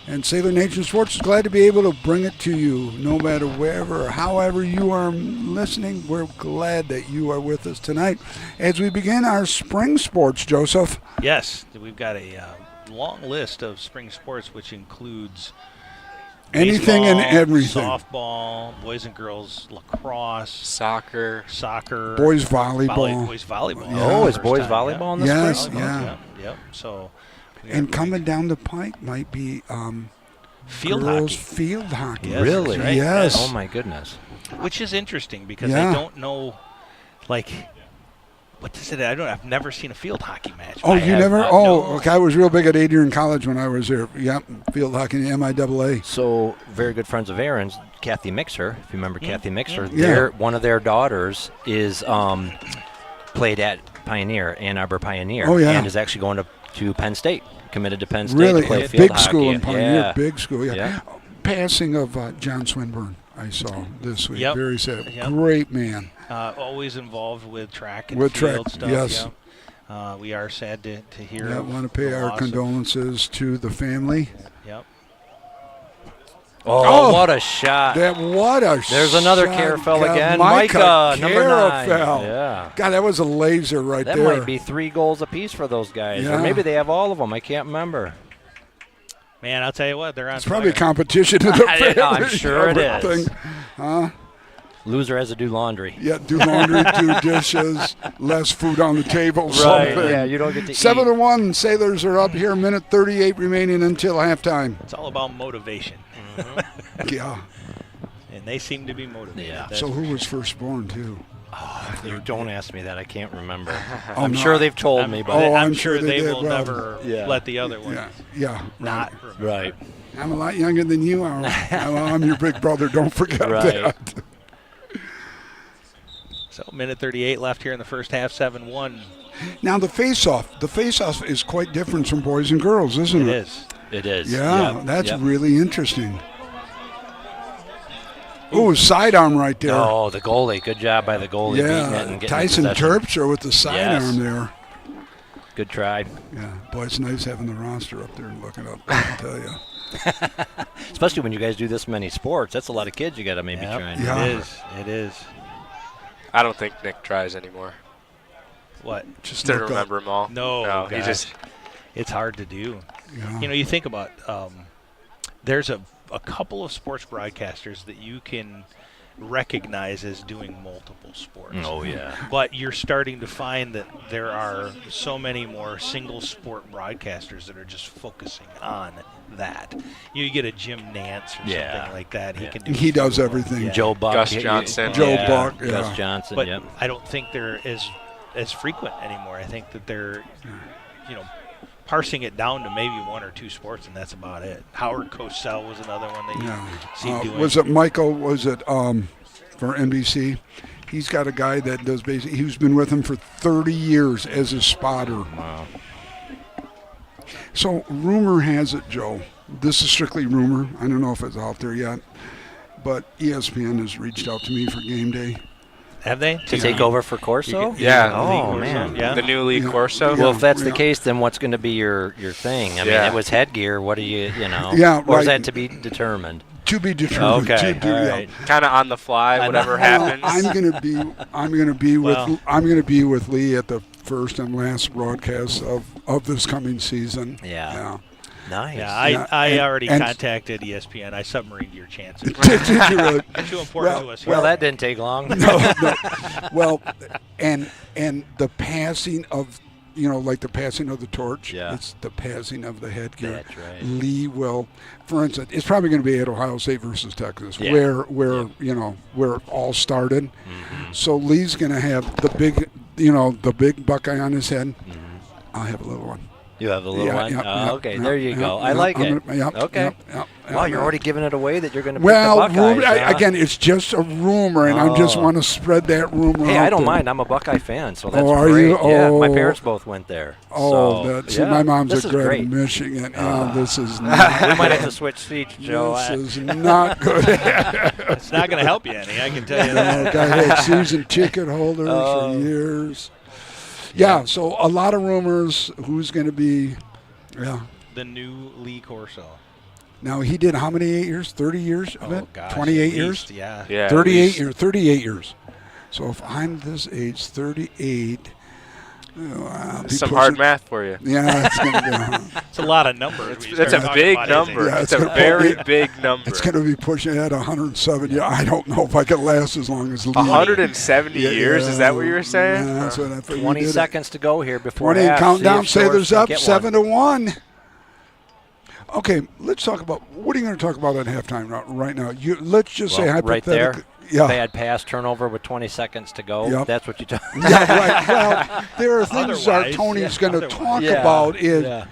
And Sailor Nation Sports is glad to be able to bring it to you no matter wherever or however you are listening. We're glad that you are with us tonight as we begin our spring sports, Joseph. Yes, we've got a long list of spring sports, which includes Anything and baseball, everything. softball, boys and girls lacrosse, Soccer. Boys volleyball. boys volleyball. Yeah. Oh, is First boys time, volleyball in the Yes, spring? yeah. Yep. So, we And got coming down the pike might be field girls hockey, field hockey. Yes, Really? that's right. Yes. Oh, my goodness. which is interesting because Yeah. I don't know, like, what is it? I've never seen a field hockey match. Oh, I you have never? not, Oh, no. okay. I was real big at Adrian College when I was there. Yep, field hockey, MIAA. So, very good friends of Aaron's, Kathy Mixer, if you remember Kathy Mixer, Yeah. one of their daughters is played at Pioneer, Ann Arbor Pioneer, Oh, yeah. and is actually going to Penn State, committed to Penn State Really, to play a field big hockey. school in Pioneer. Yeah. Big school, yeah. Yeah. Passing of John Swinburne, I saw this week. Yep. Very sad. Yep. Great man. Always involved with track and With field track, stuff. yes. Yeah. We are sad to hear. Yeah, of want to pay the our loss of- condolences to the family. Yep. Oh, what a shot. What a There's another shot. Caroufel God, again. Micah Number 9. Caroufel. Yeah. God, that was a laser right That there. might be 3 goals apiece for those guys. Yeah. Or maybe they have all of them. I can't remember. Man, I'll tell you what, they're on It's probably fire. competition in the I family. know, I'm sure it is. Everything. Loser has to do laundry. Yeah, do laundry, do dishes, less food on the table, something. Yeah, you don't get to 7-1, Sailors are up here, minute 38 remaining until halftime. It's all about motivation. Yeah. And they seem to be motivated. Yeah. That's So for who was firstborn, too? You don't ask me that. I can't remember. Oh, I'm no. sure they've told me, but I'm sure they they did, will Rob. never Yeah. let the other one Yeah, not right. remember. right. I'm a lot younger than you are. I'm your big brother, don't forget Right. that. So minute 38 left here in the first half, 7-1. Now, the face-off is quite different from boys and girls, isn't It it? is. It is. Yeah, Yep, that's yep. really interesting. Ooh, sidearm right there. Oh, the goalie. Good job by the goalie beating it and Yeah, getting Tyson possession. Terpstra with the sidearm there. Good try. Yeah, boy, it's nice having the roster up there and looking up. I can tell you. Especially when you guys do this many sports. That's a lot of kids you got to maybe Yep. try. Yeah. It is. I don't think Nick tries anymore. What? Just to look up. remember them all. No, he gosh. just. It's hard to do. Yeah. You know, you think about there's a couple of sports broadcasters that you can recognize as doing multiple sports. Oh, yeah. But you're starting to find that there are so many more single sport broadcasters that are just focusing on that. You get a Jim Nance or Yeah. something like that. He Yeah. can do He does football. everything. Yeah. Joe Buck. Gus Johnson. Joe Buck, yeah. Gus Johnson, But yep. I don't think they're as frequent anymore. I think that they're, parsing it down to maybe one or two sports, and that's about it. Howard Cosell was another one that you see doing. Was it Michael? Was it for NBC? He's got a guy that does basically. He's been with him for 30 years as a spotter. Wow. So rumor has it, Joe. This is strictly rumor. I don't know if it's out there yet, but ESPN has reached out to me for game day. Have they? To take over for Corso? Yeah. Oh, man. Yeah. The new league Yeah. Corso. Well, if that's the Yeah. case, then what's going to be your thing? I mean, Yeah. it was headgear. What do you know? Yeah, Or is right. that to be determined? To be determined. Okay, To all yeah. right. Kind of on the fly, I whatever know. happens. I'm gonna be Well. with Lee at the first and last broadcast of this coming season. Yeah. Nice. Yeah, Yeah, I already and- contacted ESPN. I submarined your chances. Did you really? You're too important Well, to us. Well, here. that didn't take long. No. Well, and the passing of, like the passing of the torch. Yeah. It's the passing of the headgear. That's right. Lee will, for instance, it's probably going to be at Ohio State versus Texas, Yeah. where where it all started. Mm-hmm. So Lee's going to have the big Buckeye on his head. Mm-hmm. I'll have a little one. You have a little Yeah, one? yeah, Oh, yeah, okay, yeah, there you yeah, go. yeah, I like I'm it. gonna- yep, Okay. yep, Wow, you're yep. already giving it away that you're going to pick Well, the Buckeyes. rumor, huh? again, it's just a rumor, and I just Oh. want to spread that rumor. Hey, out I don't there. mind. I'm a Buckeye fan, so that's Oh, are great. you? Yeah, my Oh. parents both went there. Oh, so, see, yeah, my mom's this a is grad great. in Michigan. This is We not, might have to switch seats, Joe. this is not good. It's not going to help you any. I can tell you that. I had season ticket holders Oh. for years. Yeah, so a lot of rumors. Who's going to be? Yeah. The new Lee Corso. Now he did how many 8 years? 30 years of it? 28 at years? least, Yeah. Yeah, at 38 least. years. 38 years. So if I'm this age, 38. I'll be Some pushing- hard math for you. Yeah, it's going to be. It's a lot of numbers. when you That's start a talking big about number. anything. Yeah, It's it's a gonna very put- big number. It's going to be pushing at 107. Yeah, I don't know if I can last as long as Lee. 170 years? Is that what you were saying? Yeah, that's what I thought. 20 You did it. seconds to go here before 20 half. countdown. See if Shores Sailors can up get 7-1. Okay, let's talk about what are you going to talk about at halftime right now? Let's just say Well, right hypothetically. there. Yeah. Bad pass turnover with 20 seconds to go. Yep. That's what you talk. Yeah, right. Well, there are things Otherwise, Tony's yeah, going to otherwise. talk Yeah, about. Is yeah.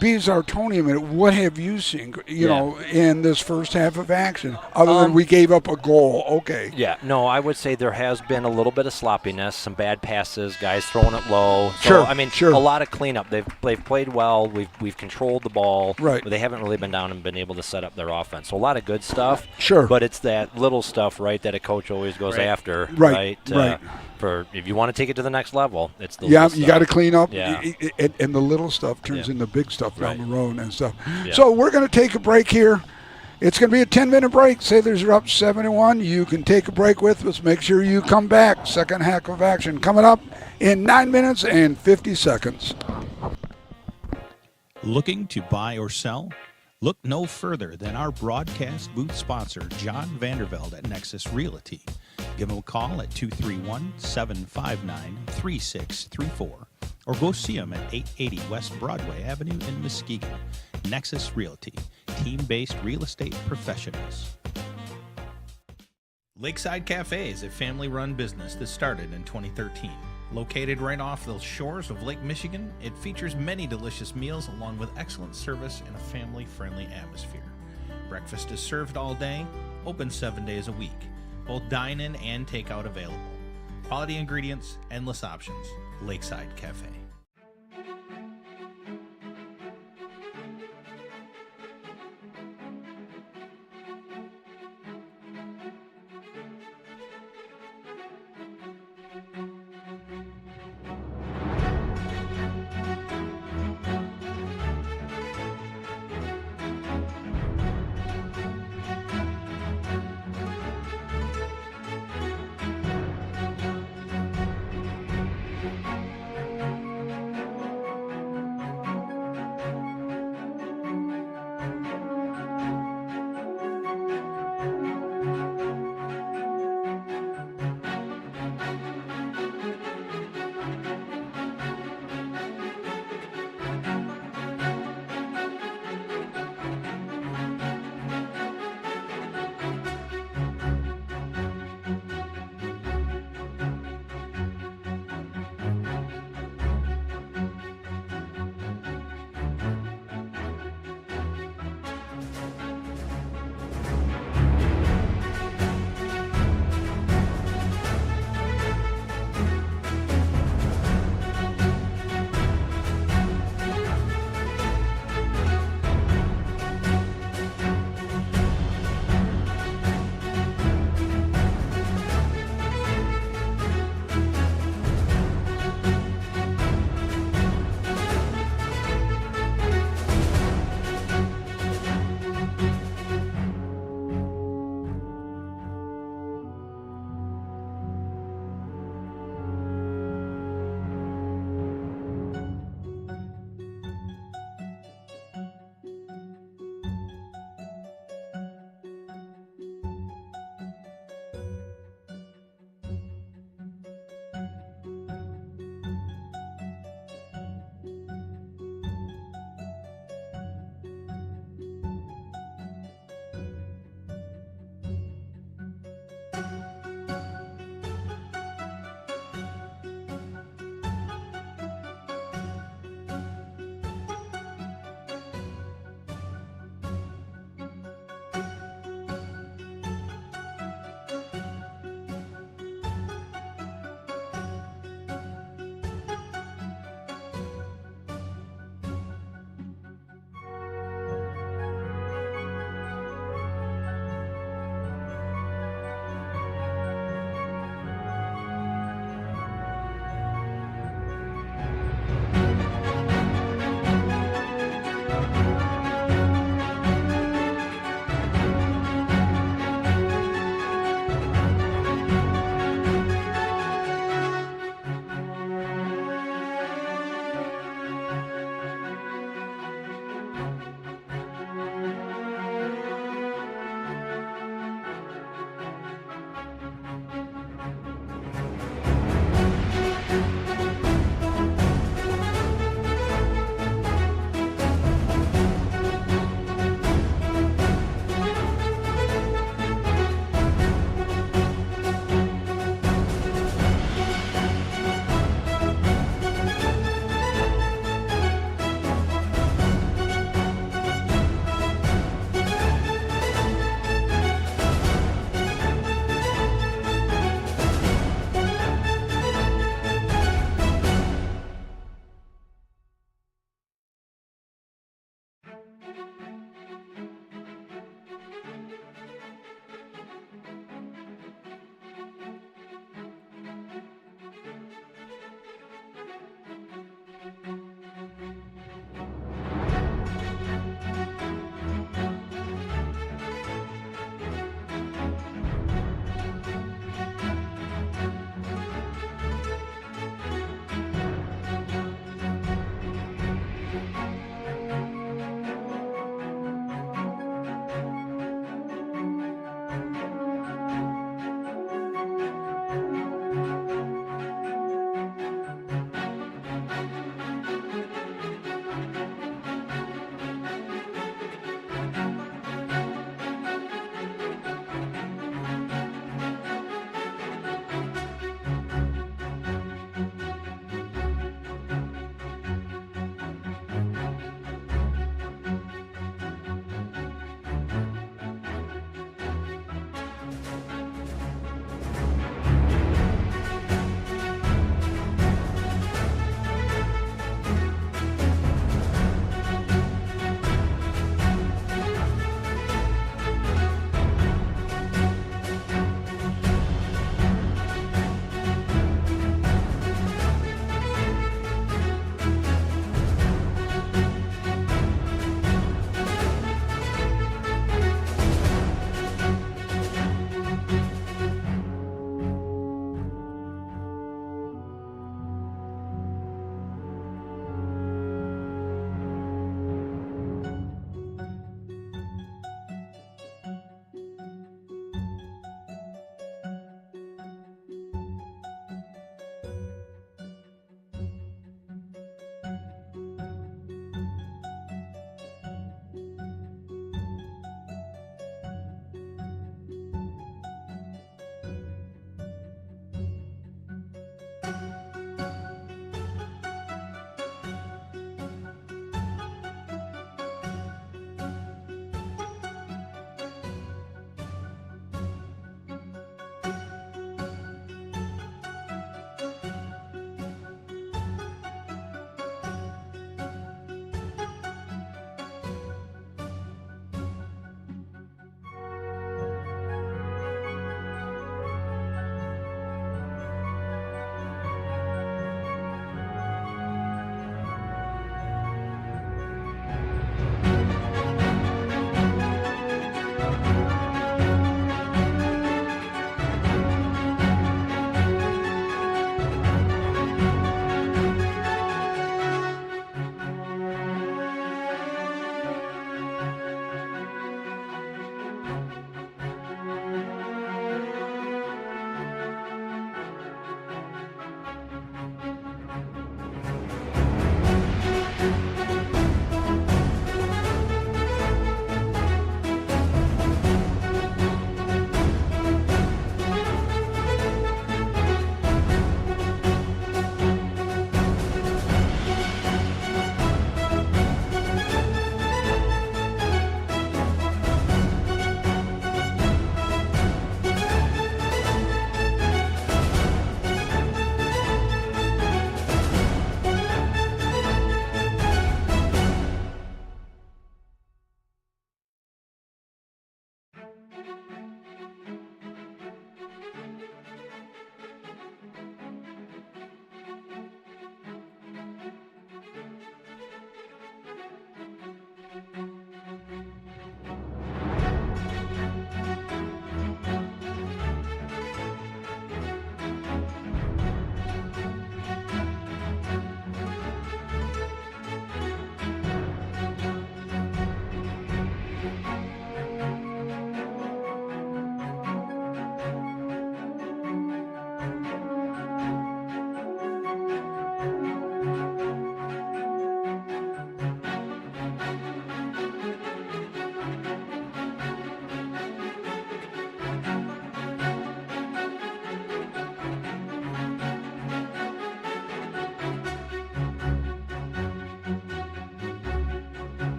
be Zartoni a minute. What have you seen? You Yeah. know, in this first half of action, other than Um, we gave up a goal. Okay. Yeah, no, I would say there has been a little bit of sloppiness, some bad passes, guys throwing it low. So, Sure, I mean, sure. a lot of cleanup. They've played well. We've controlled the ball. Right. But they haven't really been down and been able to set up their offense. So a lot of good stuff. Sure. But it's that little stuff, right, that a coach always goes Right. after. Right, right. For if you want to take it to the next level, it's the Yeah, little you got to stuff. clean up, Yeah. and the little stuff turns Yeah. into big stuff down Right. the road and stuff. Yeah. So we're going to take a break here. It's going to be a 10-minute break. Sailors are up 7-1. You can take a break with us. Make sure you come back. Second half of action coming up in 9 minutes and 50 seconds. Looking to buy or sell? Look no further than our broadcast booth sponsor, John Vandervelde at Nexus Realty. Give him a call at 231-759-3634 or go see him at 880 West Broadway Avenue in Muskegon. Nexus Realty, team-based real estate professionals. Lakeside Cafe is a family-run business that started in 2013. Located right off the shores of Lake Michigan, it features many delicious meals along with excellent service and a family-friendly atmosphere. Breakfast is served all day, open 7 days a week. Both dine-in and takeout available. Quality ingredients, endless options. Lakeside Cafe.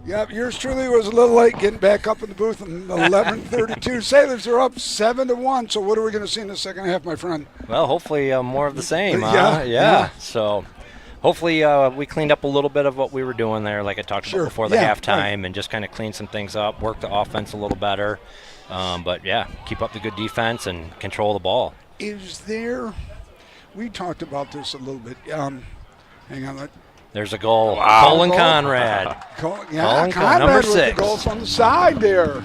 Yep, yours truly was a little late getting back up in the booth in 11:32. Sailors are up 7-1. So what are we going to see in the second half, my friend? Well, hopefully more of the same. Yeah. So hopefully we cleaned up a little bit of what we were doing there, like I talked about before the halftime, and just kind of cleaned some things up, work the offense a little better. But, yeah, keep up the good defense and control the ball. Is there – we talked about this a little bit. Hang on. There's a goal. Wow. Colin Conrad. Conrad number with 6. the goal from the side there.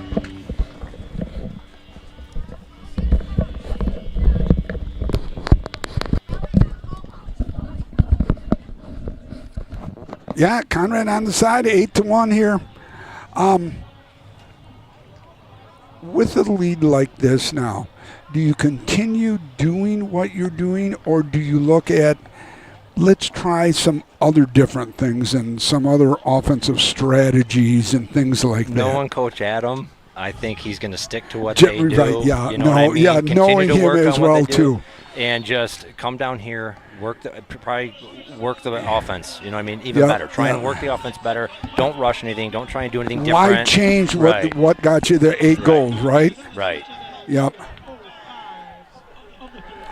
Yeah, Conrad on the side, 8-1 here. With a lead like this now, do you continue doing what you're doing, or do you look at let's try some other different things and some other offensive strategies and things like that? Knowing Coach Adam, I think he's going to stick to what they do. Right, yeah, you know what I mean? Continue knowing to him work as on what well they do, too. and just come down here, work the offense. You know what I mean? Even better. Try and work the offense better. Don't rush anything. Don't try and do anything different. Why change what got you the 8 goals, right? Right. Yep.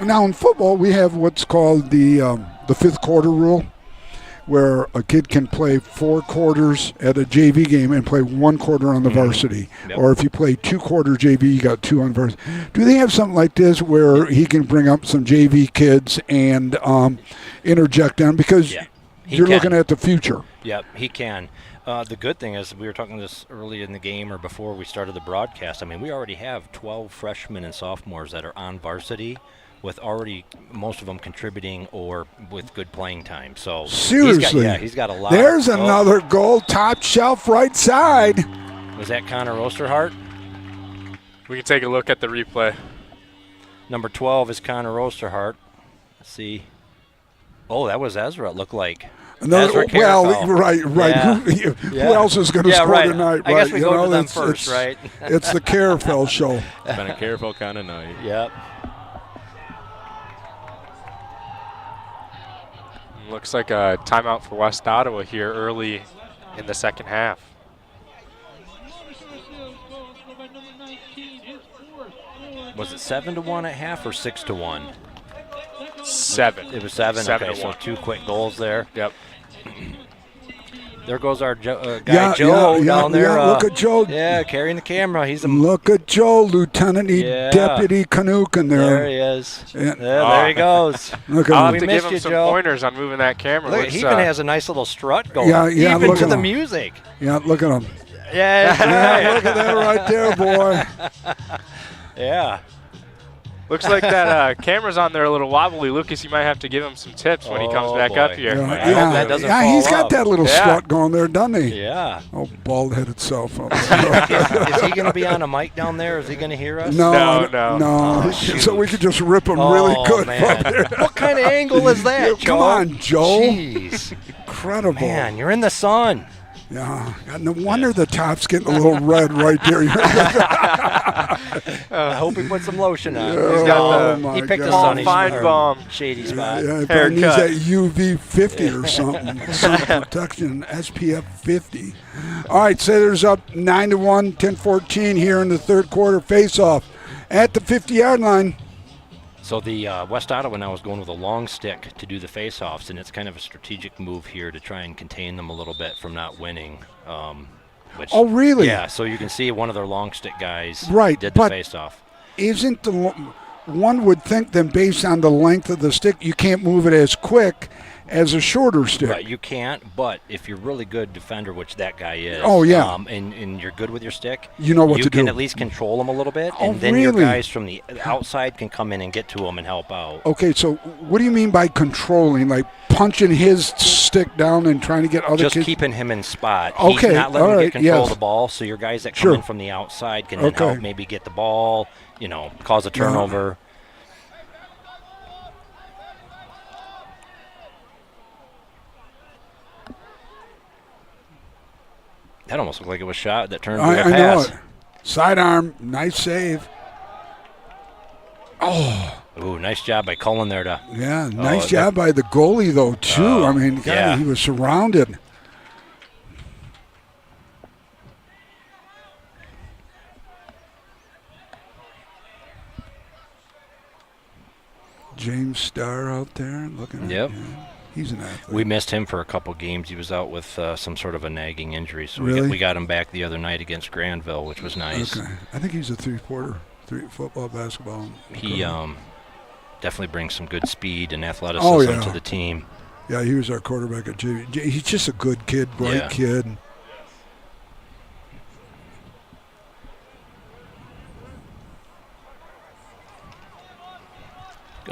Now in football, we have what's called the fifth quarter rule, where a kid can play 4 quarters at a JV game and play 1 quarter on the varsity. Yep. Or if you play 2 quarter JV, you got 2 on varsity. Do they have something like this where he can bring up some JV kids and interject them? Because you're looking at the future. Yep, he can. The good thing is, we were talking this early in the game or before we started the broadcast. I mean, we already have 12 freshmen and sophomores that are on varsity, with already most of them contributing or with good playing time. So seriously, he's got a lot. There's another goal, top shelf, right side. Was that Connor Osterhart? We can take a look at the replay. Number 12 is Connor Osterhart. Let's see. Oh, that was Ezra. It looked like. Right. Yeah. Who else is going to score tonight? I guess we go to them first, right? It's the Carafel show. It's been a Carafel kind of night. Yep. Looks like a timeout for West Ottawa here early in the second half. Was it 7-1 at half or 6-1? 7. It was 7. 7 okay, to so 1. 2 quick goals there. Yep. There goes our guy Joe down there. Look at Joe. Yeah, carrying the camera. Look at Joe, Lieutenant Deputy Canuck in there. There he is. Yeah. There he goes. Look at I'll him. have to give him some pointers on moving that camera. Look, he even has a nice little strut going. Yeah, even look to at the him. music. Yeah, look at him. Yeah, look at that right there, boy. Yeah. Looks like that camera's on there a little wobbly. Lucas, you might have to give him some tips when he comes back up here. I hope that doesn't fall he's got up. that little strut going there, doesn't he? Yeah. Oh, bald-headed self. Is he going to be on a mic down there? Is he going to hear us? No. Oh, so we could just rip him really good. Man. What kind of angle is that, Joe? Come on, Joe. Jeez. Incredible. Man, you're in the sun. Yeah. No wonder the top's getting a little red right there. I hope he put some lotion on. He picked a Paul sunny Feinbaum shady spot. Yeah, if needs that UV 50 or something. Sun protection, SPF 50. All right, Sailors up 9-1, 10-14 here in the third quarter. Face-off at the 50-yard line. So the West Ottawa now is going with a long stick to do the face-offs, and it's kind of a strategic move here to try and contain them a little bit from not winning. Oh, really? Yeah, so you can see one of their long stick guys did the but face-off. Isn't the one would think then based on the length of the stick, you can't move it as quick as a shorter stick. Right, you can't, but if you're really good defender, which that guy is, and you're good with your stick, you know what to do. You can at least control them a little bit, and then your guys from the outside can come in and get to them and help out. Okay, so what do you mean by controlling? Like punching his stick down and trying to get other kids? Just keeping him in spot. Okay, He's not letting him get control of yes. the ball, so your guys that come in from the outside can then help maybe get the ball, cause a turnover. That almost looked like it was shot that turned into a pass. I know it. Sidearm, nice save. Oh. Ooh, nice job by Cullen there to. Yeah, nice job by the goalie though too. I mean, God, he was surrounded. James Starr out there looking at Yep. him. He's an athlete. We missed him for a couple games. He was out with some sort of a nagging injury, so Really? we got him back the other night against Granville, which was nice. Okay. I think he's a three-quarter, football, basketball. He definitely brings some good speed and athleticism to the team. Yeah, he was our quarterback at JV. He's just a good kid, bright kid.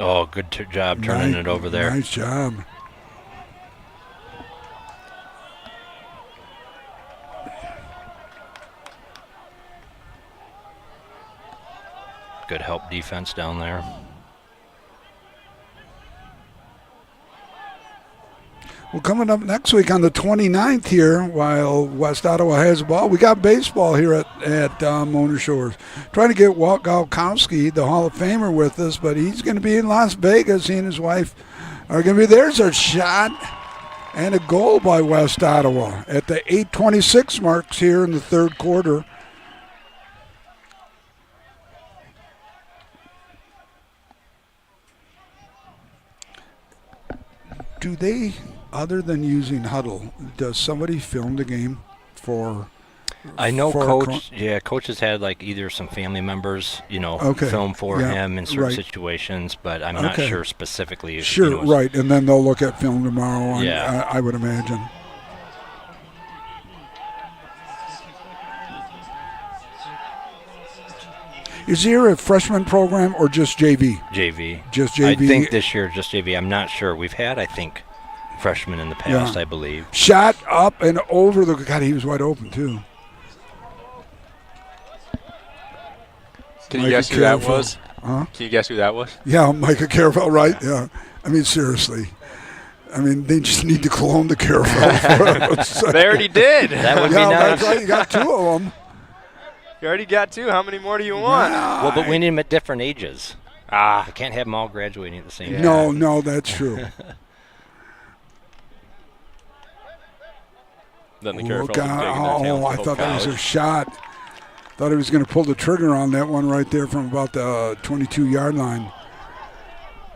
Oh, good job turning it over there. Nice job. Good help defense down there. Well, coming up next week on the 29th here, while West Ottawa has the ball, we got baseball here at Mona Shores. Trying to get Walt Galkowski, the Hall of Famer, with us, but he's going to be in Las Vegas. He and his wife are going to be there. There's a shot and a goal by West Ottawa at the 8:26 marks here in the third quarter. Do they, other than using Huddle, does somebody film the game for? I know Coach has had like either some family members, film for him in certain situations, but I'm not sure specifically. Sure, right, and then they'll look at film tomorrow. I would imagine. Is there a freshman program or just JV? JV. Just JV. I think this year just JV. I'm not sure. We've had, I think, freshmen in the past, I believe. Shot up and over the. God, he was wide open too. Can you guess who that was? Huh? Can you guess who that was? Yeah, Micah Caravel, right? Yeah. I mean, seriously. I mean, they just need to clone the Caravel. They already did. That would be nice. That's right. You got two of them. You already got two. How many more do you want? Well, but we need them at different ages. I can't have them all graduating at the same time. No, that's true. Then the Caravel I thought that was a shot. Thought he was going to pull the trigger on that one right there from about the 22-yard line.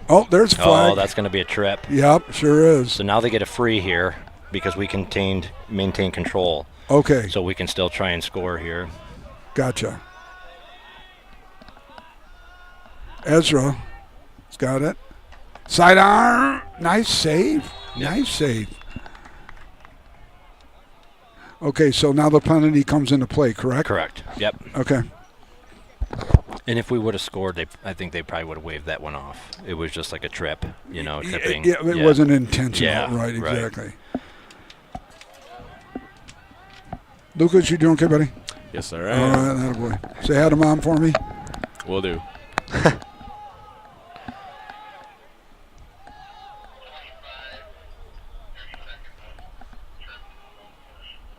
Oh, there's a flag. Oh, that's going to be a trip. Yep, sure is. So now they get a free here because we maintain control. Okay. So we can still try and score here. Gotcha. Ezra's got it. Sidearm. Nice save. Yep. Nice save. Okay, so now the penalty comes into play, correct? Correct. Yep. Okay. And if we would have scored, I think they probably would have waved that one off. It was just like a trip, tripping. Yeah, it wasn't intentional. Yeah, right, exactly. Lucas, you doing okay, buddy? Yes, sir. All right, attaboy. Say hi to Mom for me. Will do.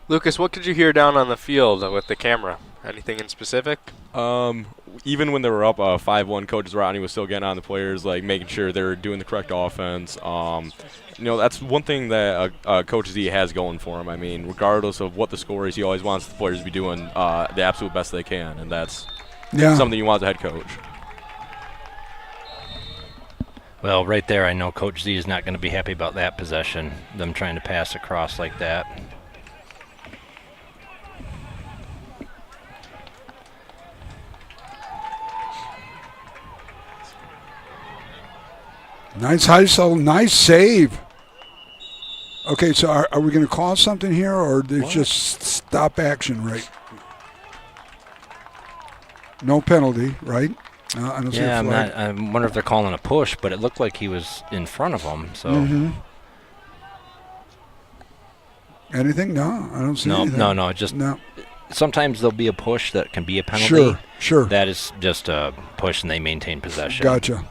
Lucas, what could you hear down on the field with the camera? Anything in specific? Even when they were up 5-1, Coach Rodney was still getting on the players, like making sure they're doing the correct offense. That's one thing that Coach Z has going for him. I mean, regardless of what the score is, he always wants the players to be doing the absolute best they can, and that's something you want as a head coach. Well, right there, I know Coach Z is not going to be happy about that possession, them trying to pass across like that. Nice hustle, nice save. Okay, so are we going to call something here, or there's just stop action, right? No penalty, right? I don't see a flag. I wonder if they're calling a push, but it looked like he was in front of them. So. Anything? No, I don't see anything. No. No. Sometimes there'll be a push that can be a penalty. Sure. That is just a push, and they maintain possession. Gotcha.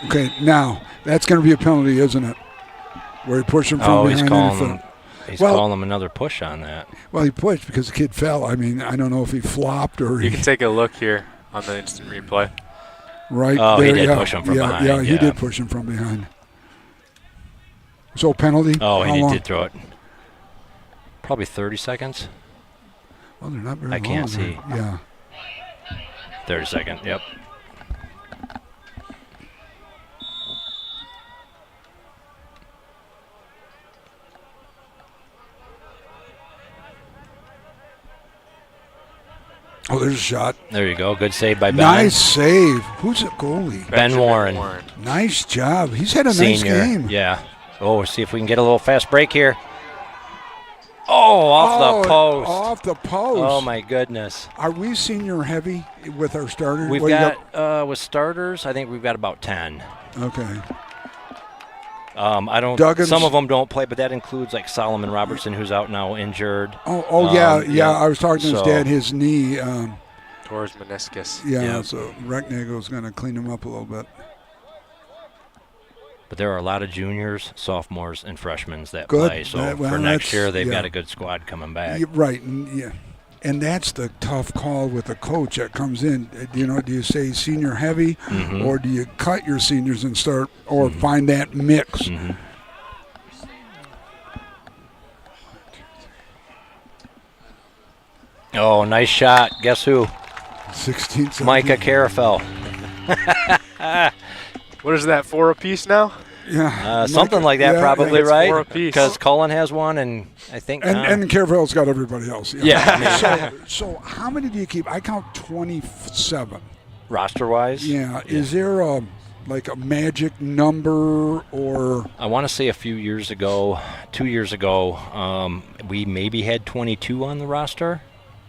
Okay, now that's going to be a penalty, isn't it? Where he pushed him from behind. He's calling him another push on that. Well, he pushed because the kid fell. I mean, I don't know if he flopped or. You can take a look here on the instant replay. Right. Oh, there, he did push him from behind. Yeah, he did push him from behind. So penalty? Oh, How and he long? did throw it. Probably 30 seconds. Well, they're not very I long. can't see. Yeah. 30 second, yep. Oh, there's a shot. There you go. Good save by Ben. Nice save. Who's the goalie? Ben Warren. Nice job. He's had a Senior. nice game. Yeah. Oh, see if we can get a little fast break here. Oh, off the post. Off the post. Oh, my goodness. Are we senior heavy with our starters? We've What do you got, with starters, I think we've got about 10. Okay. I don't. Duggins. Some of them don't play, but that includes like Solomon Robertson, who's out now injured. Yeah. I was talking to his dad. His knee. Tore his meniscus. Yeah, Yep. so Recknagel's going to clean him up a little bit. But there are a lot of juniors, sophomores, and freshmen that Good. play. So Well, for next that's- year, they've yeah. got a good squad coming back. Right. And that's the tough call with the coach that comes in. Do you say senior heavy, Mhm. or do you cut your seniors and start, or find that mix? Mhm. Oh, nice shot. Guess who? 16, 17. Micah Carafel. What is that, 4 apiece now? Yeah. Something Micah- like that, yeah, probably, it's 4 right? apiece. Because Cullen has one, and I think And Carafell's got everybody else. Yeah. So how many do you keep? I count 27. roster-wise, Yeah. Is there a magic number, or I want to say a few years ago, 2 years ago, we maybe had 22 on the roster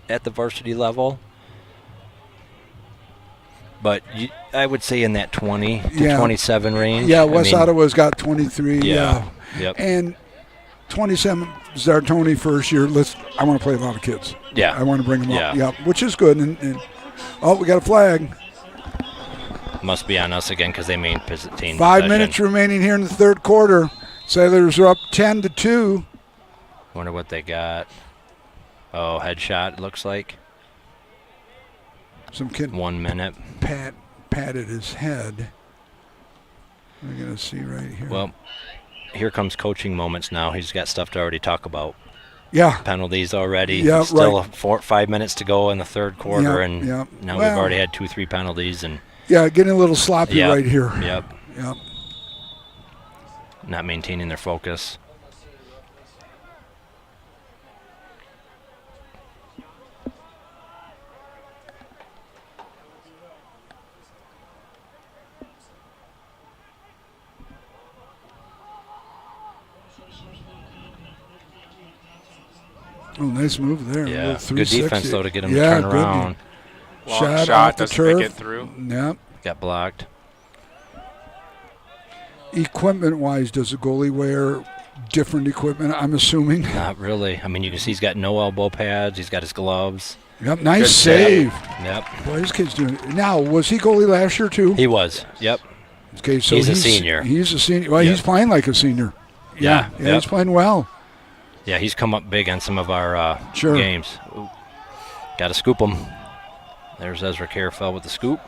at the varsity level. But I would say in that 20 to 27 range. Yeah, West Ottawa's got 23. Yeah. Yep. And 27 is our Tony first year. I want to play a lot of kids. Yeah. I want to bring them up. Yeah. Yeah, which is good. And we got a flag. Must be on us again because they maintain 5 minutes remaining here in the third quarter. Sailors are up 10-2. Wonder what they got. Oh, headshot, it looks like. Some kid 1 minute. patted his head. We're going to see right here. Well, here comes coaching moments now. He's got stuff to already talk about. Yeah. Penalties already. Yeah, Still right. 5 minutes to go in the third quarter, Yeah, and yeah. now Well, we've already had 2-3 penalties. And Yeah, getting a little sloppy Yep. right here. Yep. Yep. Not maintaining their focus. Oh, nice move there. Yeah, Little good 360. defense, though, to get him to Yeah, turn good. around. Long Shot shot off the doesn't turf. make it through. Yep. Got blocked. Equipment-wise, does the goalie wear different equipment, I'm assuming? Not really. I mean, you can see he's got no elbow pads. He's got his gloves. Yep, nice Good save. Yep. Boy, this kid's doing it. Now, was he goalie last year, too? He was. Yep. Okay, so He's a senior. He's a senior. Well, Yep. he's playing like a senior. Yeah. Yeah, he's playing well. Yeah, he's come up big on some of our Sure. games. Got to scoop him. There's Ezra Carafel with the scoop.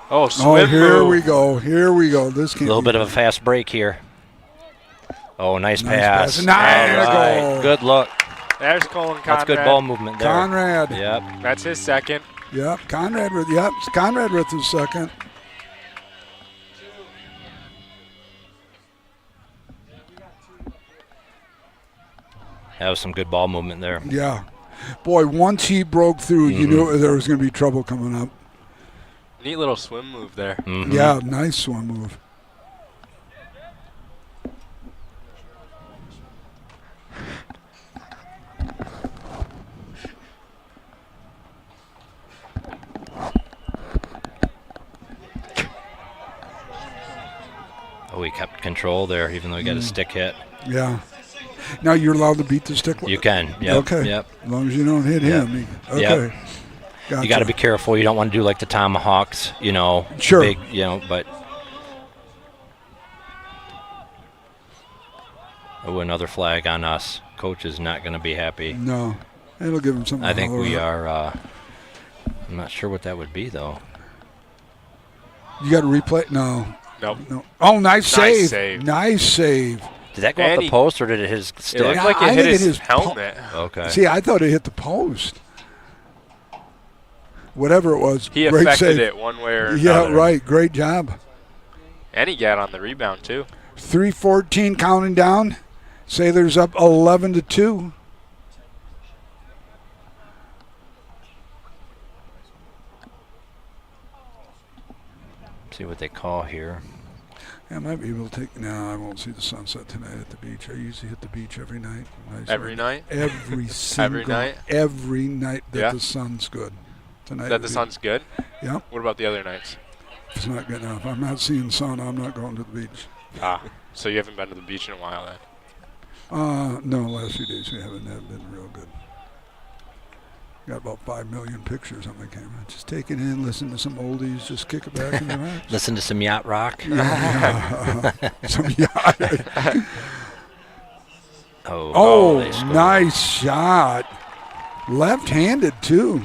Oh, Oh, swim here move. we go. Here we go. This A can't little be bit of a good. fast break here. Oh, nice Nice pass. pass. Nice All right. goal. Good look. There's Colin Conrad. That's good ball movement there. Conrad. Yep. That's his second. Yep, Conrad with his second. That was some good ball movement there. Yeah. Boy, once he broke through, you knew there was going to be trouble coming up. Neat little swim move there. Mhm. Yeah, nice swim move. Oh, he kept control there, even though he got a stick hit. Yeah. Now you're allowed to beat the stick. You can. Yep. Okay. Yep. As long as you don't hit Yep. him. Yep. Okay. Gotcha. You got to be careful. You don't want to do like the tomahawks, Sure. big, but. Oh, another flag on us. Coach is not going to be happy. No. It'll give him something. I think to holler we at. are. I'm not sure what that would be, though. You got to replay? No. Nope. No. Oh, nice Nice save. save. Nice save. Did that go off And the post or did it hit his It stick? looked Yeah, like I it hit think it his is helmet. Okay. See, I thought it hit the post. Whatever it was, He great affected save. it one way or Yeah, another. right. Great job. And he got on the rebound, too. 3:14 counting down. Sailors up 11-2. See what they call here. Yeah, I might be able to take. No, I won't see the sunset tonight at the beach. I usually hit the beach every night. Nice Every weather. night? Every single night? Every night that Yeah. the sun's good. Tonight. That would the be- sun's good? Yep. What about the other nights? If it's not good enough. I'm not seeing sun. I'm not going to the beach. So you haven't been to the beach in a while then? No, last few days we haven't been real good. Got about 5 million pictures on my camera. Just take it in, listen to some oldies, just kick it back and relax. Listen to some yacht rock. Some yacht. Oh, they scored. Nice shot. Left-handed, too,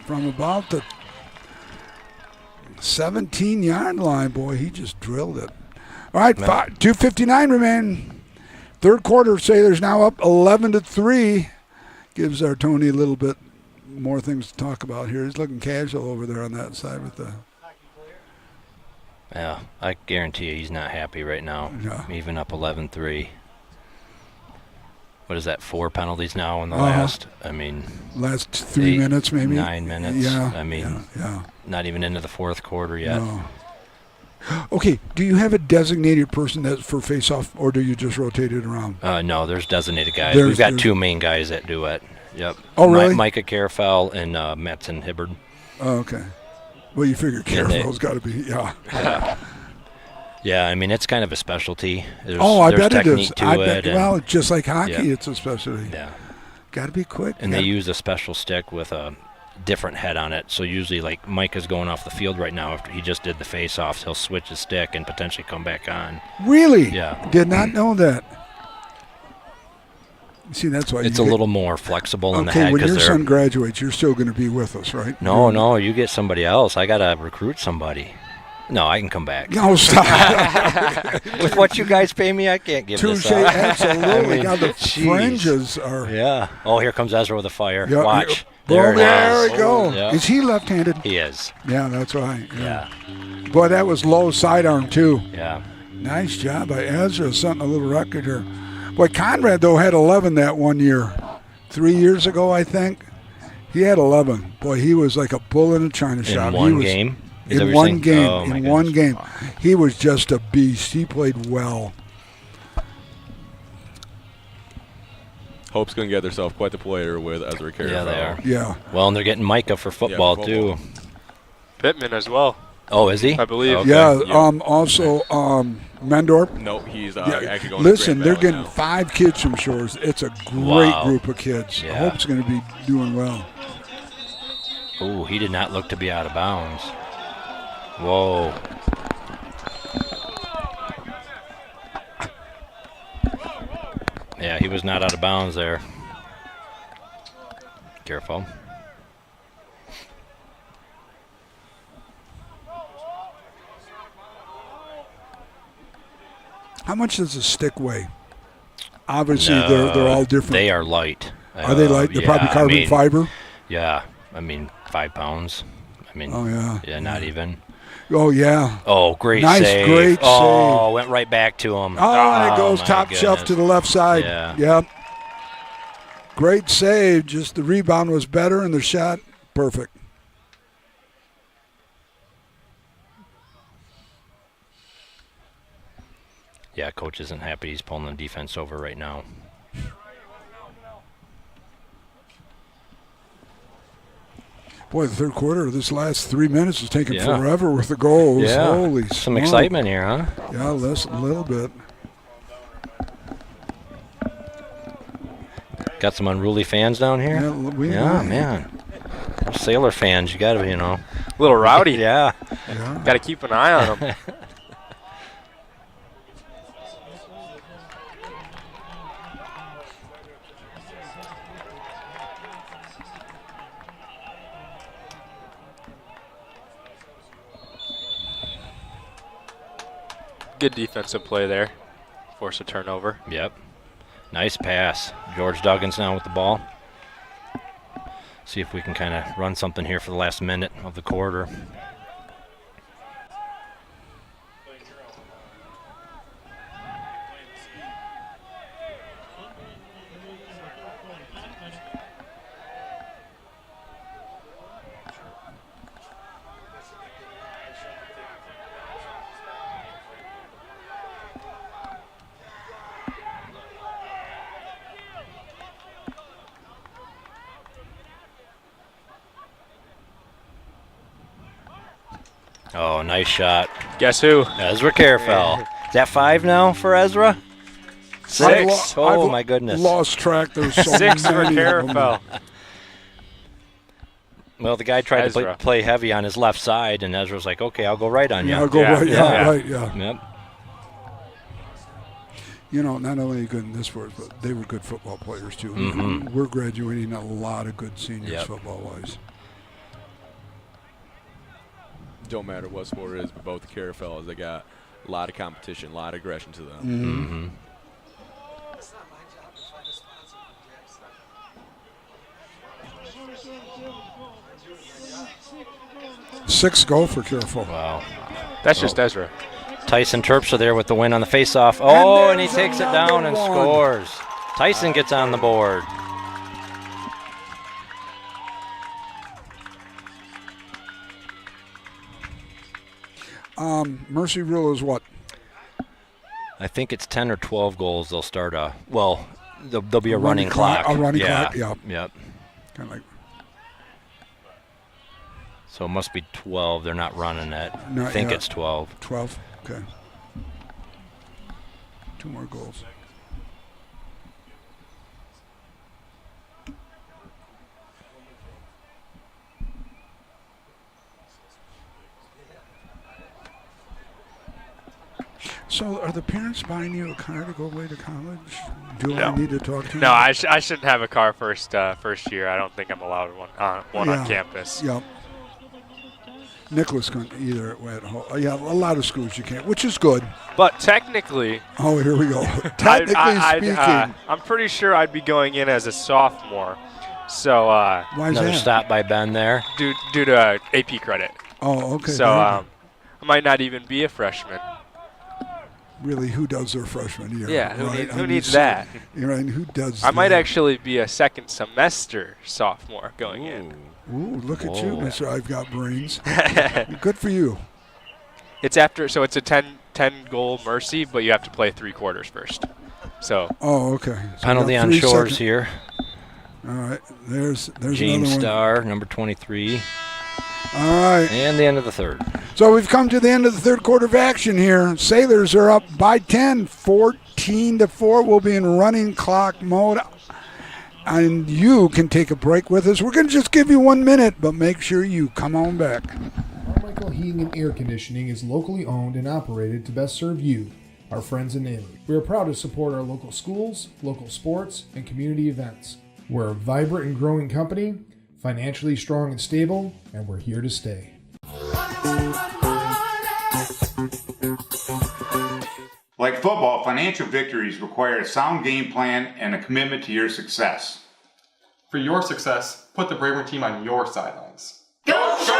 from about the 17-yard line. Boy, he just drilled it. All right, 2:59 remain. Third quarter, Sailors now up 11-3. Gives our Tony a little bit more things to talk about here. He's looking casual over there on that side with the... Yeah, I guarantee you he's not happy right now. Yeah. Even up 11-3. What is that, 4 penalties now in the Uh-huh. last? I mean, Last 3 8, minutes, maybe? 9 minutes. Yeah. I mean, yeah. not even into the fourth quarter yet. No. Okay, do you have a designated person that's for face-off, or do you just rotate it around? No, there's designated guys. There's- We've got there's- 2 main guys that do it. Yep. Oh, really? Micah Carafell and Metzen Hibbard. Oh, okay. Well, you figure Carafell's got to be, yeah. Yeah, I mean, it's kind of a specialty. There's, I there's bet it technique is. to I it. bet, and- well, just like hockey, Yeah. it's a specialty. yeah. Got to be quick. And they use a special stick with a different head on it. So usually, like Micah's going off the field right now after he just did the face-offs, he'll switch his stick and potentially come back on. Really? Yeah. Did not know that. See, that's why It's you a get- little more flexible in the Okay, head when your because son they're. graduates, you're still going to be with us, right? No, you get somebody else. I gotta recruit somebody. No, I can come back. No, stop. With what you guys pay me, I can't give this Touche, up. absolutely. I mean, God, the jeez. fringes are... Yeah. Oh, here comes Ezra with a fire. Yeah, Watch. There, There it we is. go. Yeah. Is he left-handed? He is. Yeah, that's right. Yeah. Boy, that was low sidearm, too. Yeah. Nice job by Ezra, setting a little record here. Boy, Conrad, though, had 11 that one year. 3 years ago, I think. He had 11. Boy, he was like a bull in a china shop. In He one was- game? Is that what In you're one saying? game. Oh, my In one goodness. game. He was just a beast. He played well. Hope's going to get themselves quite the player with Ezra Carafell. Yeah, they are. Yeah. Well, and they're getting Micah for football, for too. football. Pittman as well, Oh, is he? I believe. Okay. Yeah. Yep. Also, Mendorp. No, he's Yeah, actually going listen, to they're Grand Valley getting now. 5 kids from Shores. It's a great Wow. group of kids. Yeah. I hope it's going to be doing well. Oh, he did not look to be out of bounds. Whoa. Yeah, he was not out of bounds there. Careful. How much does a stick weigh? Obviously, No, they're all different. They are light. Are they light? They're probably yeah, carbon I mean, fiber. Yeah, I mean 5 pounds. I mean, Oh, yeah. yeah, not even. Oh, yeah. Oh, great Nice, save! great oh, save. went right back to him. Oh, and it goes my top shelf to goodness. the left side. Yeah. Yep. Great save. Just the rebound was better and the shot perfect. Yeah, coach isn't happy. He's pulling the defense over right now. Boy, the third quarter, this last 3 minutes is taking Yeah. forever with the goals. Yeah, Holy some smoke. excitement here, huh? Yeah, less a little bit. Got some unruly fans down here. Yeah, we Yeah, might. man. Those Sailor fans, you got to, A little rowdy. Yeah. Yeah. Got to keep an eye on them. Good defensive play there force a turnover. Yep. Nice pass. George Duggins now with the ball. See if we can kind of run something here for the last minute of the quarter. Oh, nice shot. Guess who? Ezra Carefell. Is that 5 now for Ezra? 6. Oh, my goodness. Lost track. There's so 6 for many of them. Carafell. Well, the guy tried to Ezra. play heavy on his left side, and Ezra's like, okay, I'll go right on you. Yeah, I'll go right. Yeah. Right. Yeah. Yep. You know, not only good in this sport, but they were good football players too. Mhm. We're graduating a lot of good seniors Yep. football-wise. Don't matter what sport it is, but both the Carafels, they got a lot of competition, a lot of aggression to them. Mm-hmm. 6 go for Careful. Wow. That's just Ezra. Tyson Terpstra there with the win on the faceoff. Oh, and he takes it down and scores. Tyson gets on the board. Mercy rule is what? I think it's 10 or 12 goals. They'll start a, well, there'll be a running clock. A running yeah. clock, yeah. Yep. Kind of like. So it must be 12. They're not running it. Not I think yet. it's 12. 12, okay. 2 more goals. So are the parents buying you a car to go away to college? Do I need to talk to you? No, I shouldn't have a car first year. I don't think I'm allowed one on campus. Yep. Nicholas couldn't either at home. Yeah, a lot of schools you can't, which is good. But technically, oh, here we go. Technically speaking, I'm pretty sure I'd be going in as a sophomore. So why is Another that? stop by Ben there. Due to AP credit. Oh, okay. So I might not even be a freshman. Really, who does their freshman year? Yeah, right? who needs that? You're right. Who does? I might that? actually be a second semester sophomore going in. Ooh, look at you, Whoa. Mr. I've got brains. Good for you. It's after, so it's a 10 goal mercy, but you have to play 3 quarters first. So. Oh, okay. So Penalty on Shores here. All right, there's James another one. Starr, number 23. All right. And the end of the third. So we've come to the end of the third quarter of action here. Sailors are up by 10, 14-4. We'll be in running clock mode. And you can take a break with us. We're going to just give you 1 minute, but make sure you come on back. Carmichael Heating and Air Conditioning is locally owned and operated to best serve you, our friends and neighbors. We are proud to support our local schools, local sports, and community events. We're a vibrant and growing company, financially strong and stable, and we're here to stay. Like football, financial victories require a sound game plan and a commitment to your success. For your success, put the Braver team on your sidelines. Go Shores!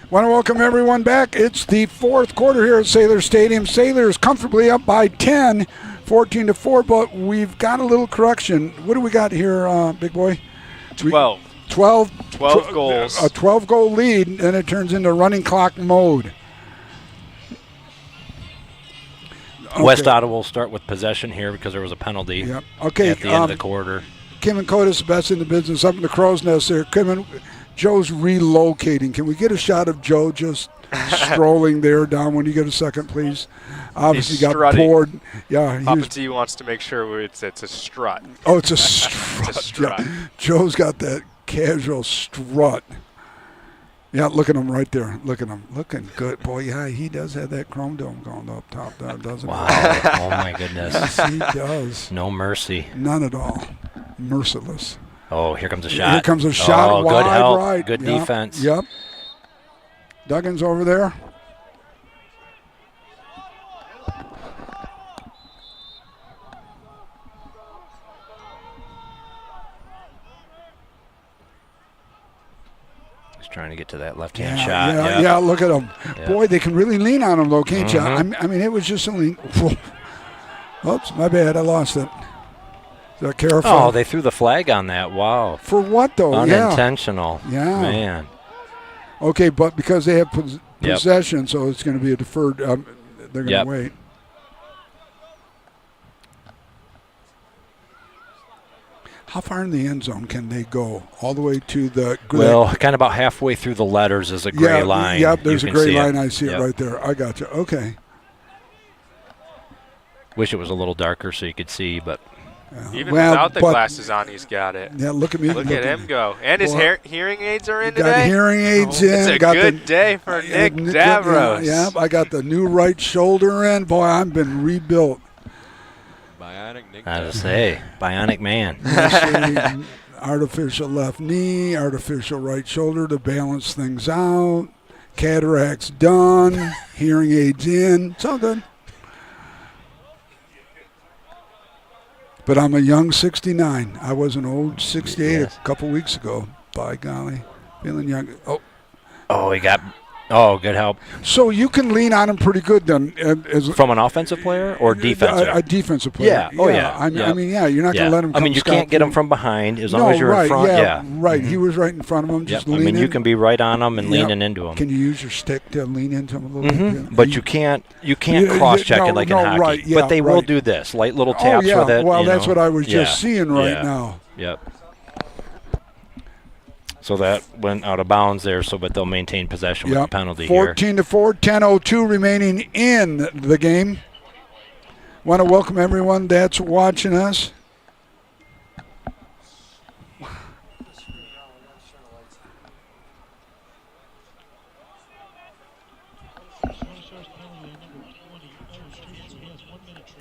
Want to welcome everyone back. It's the fourth quarter here at Sailor Stadium. Sailors comfortably up by 10, 14-4, but we've got a little correction. What do we got here, big boy? 12. 12 goals. A 12-goal lead, and it turns into running clock mode. Okay. West Ottawa will start with possession here because there was a penalty okay, at the end of the quarter. Kim and Cotis, best in the business, up in the crow's nest there. Kim and Joe's relocating. Can we get a shot of Joe just strolling there down when you get a second, please? Obviously got strutting. poured. Yeah, Uppity wants to make sure it's a strut. Oh, it's a strut. It's a strut. Yeah. Joe's got that casual strut. Yeah, look at him right there. Look at him. Looking good. Boy, yeah, he does have that chrome dome going up top there, doesn't Wow. he? Oh, my goodness. Yes, he does. No mercy. None at all. Merciless. Oh, here comes a shot. Here comes a shot Oh, wide good help. right. Good Yep. defense. Yep. Duggan's over there. Trying to get to that left-hand shot. Yeah, look at them. Yep. Boy, they can really lean on them, though, can't you? I mean, it was just a lean. Oops, my bad. I lost it. Is that careful? Oh, they threw the flag on that. Wow. For what, though? Unintentional. Yeah. Man. Okay, but because they have possession, so it's going to be a deferred. They're going to wait. How far in the end zone can they go? All the way to the Well, kind of about halfway through the letters is a gray line. Yep, there's a gray line. I see it right there. I got you. Okay. Wish it was a little darker so you could see, but even without the glasses on, he's got it. Yeah, look at me. Look at him go. And his hearing aids are in got today. Hearing aids in. It's a good day for Nick Davros. Yeah, I got the new right shoulder in. Boy, I've been rebuilt. Bionic Nick. I was say, bionic man. Artificial left knee, artificial right shoulder to balance things out. Cataracts done. Hearing aids in. It's all good. But I'm a young 69. I was an old 68 a couple weeks ago. By golly. Feeling young. Oh, he got... Oh, good help. So you can lean on him pretty good then. From an offensive player or defensive? A defensive player. Yeah. Oh, yeah. I mean, you're not going to let him come you can't get him from behind as long as you're in front. Right. Mm-hmm. He was right in front of him. Just lean in. You can be right on him and leaning into him. Can you use your stick to lean into him a little bit? But you can't cross-check it like in hockey. Right, but they will do this, light little taps with it. Well, that's what I was just seeing right now. Yep. So that went out of bounds there, but they'll maintain possession with the penalty 14-4, 10:02 remaining in the game. Want to welcome everyone that's watching us.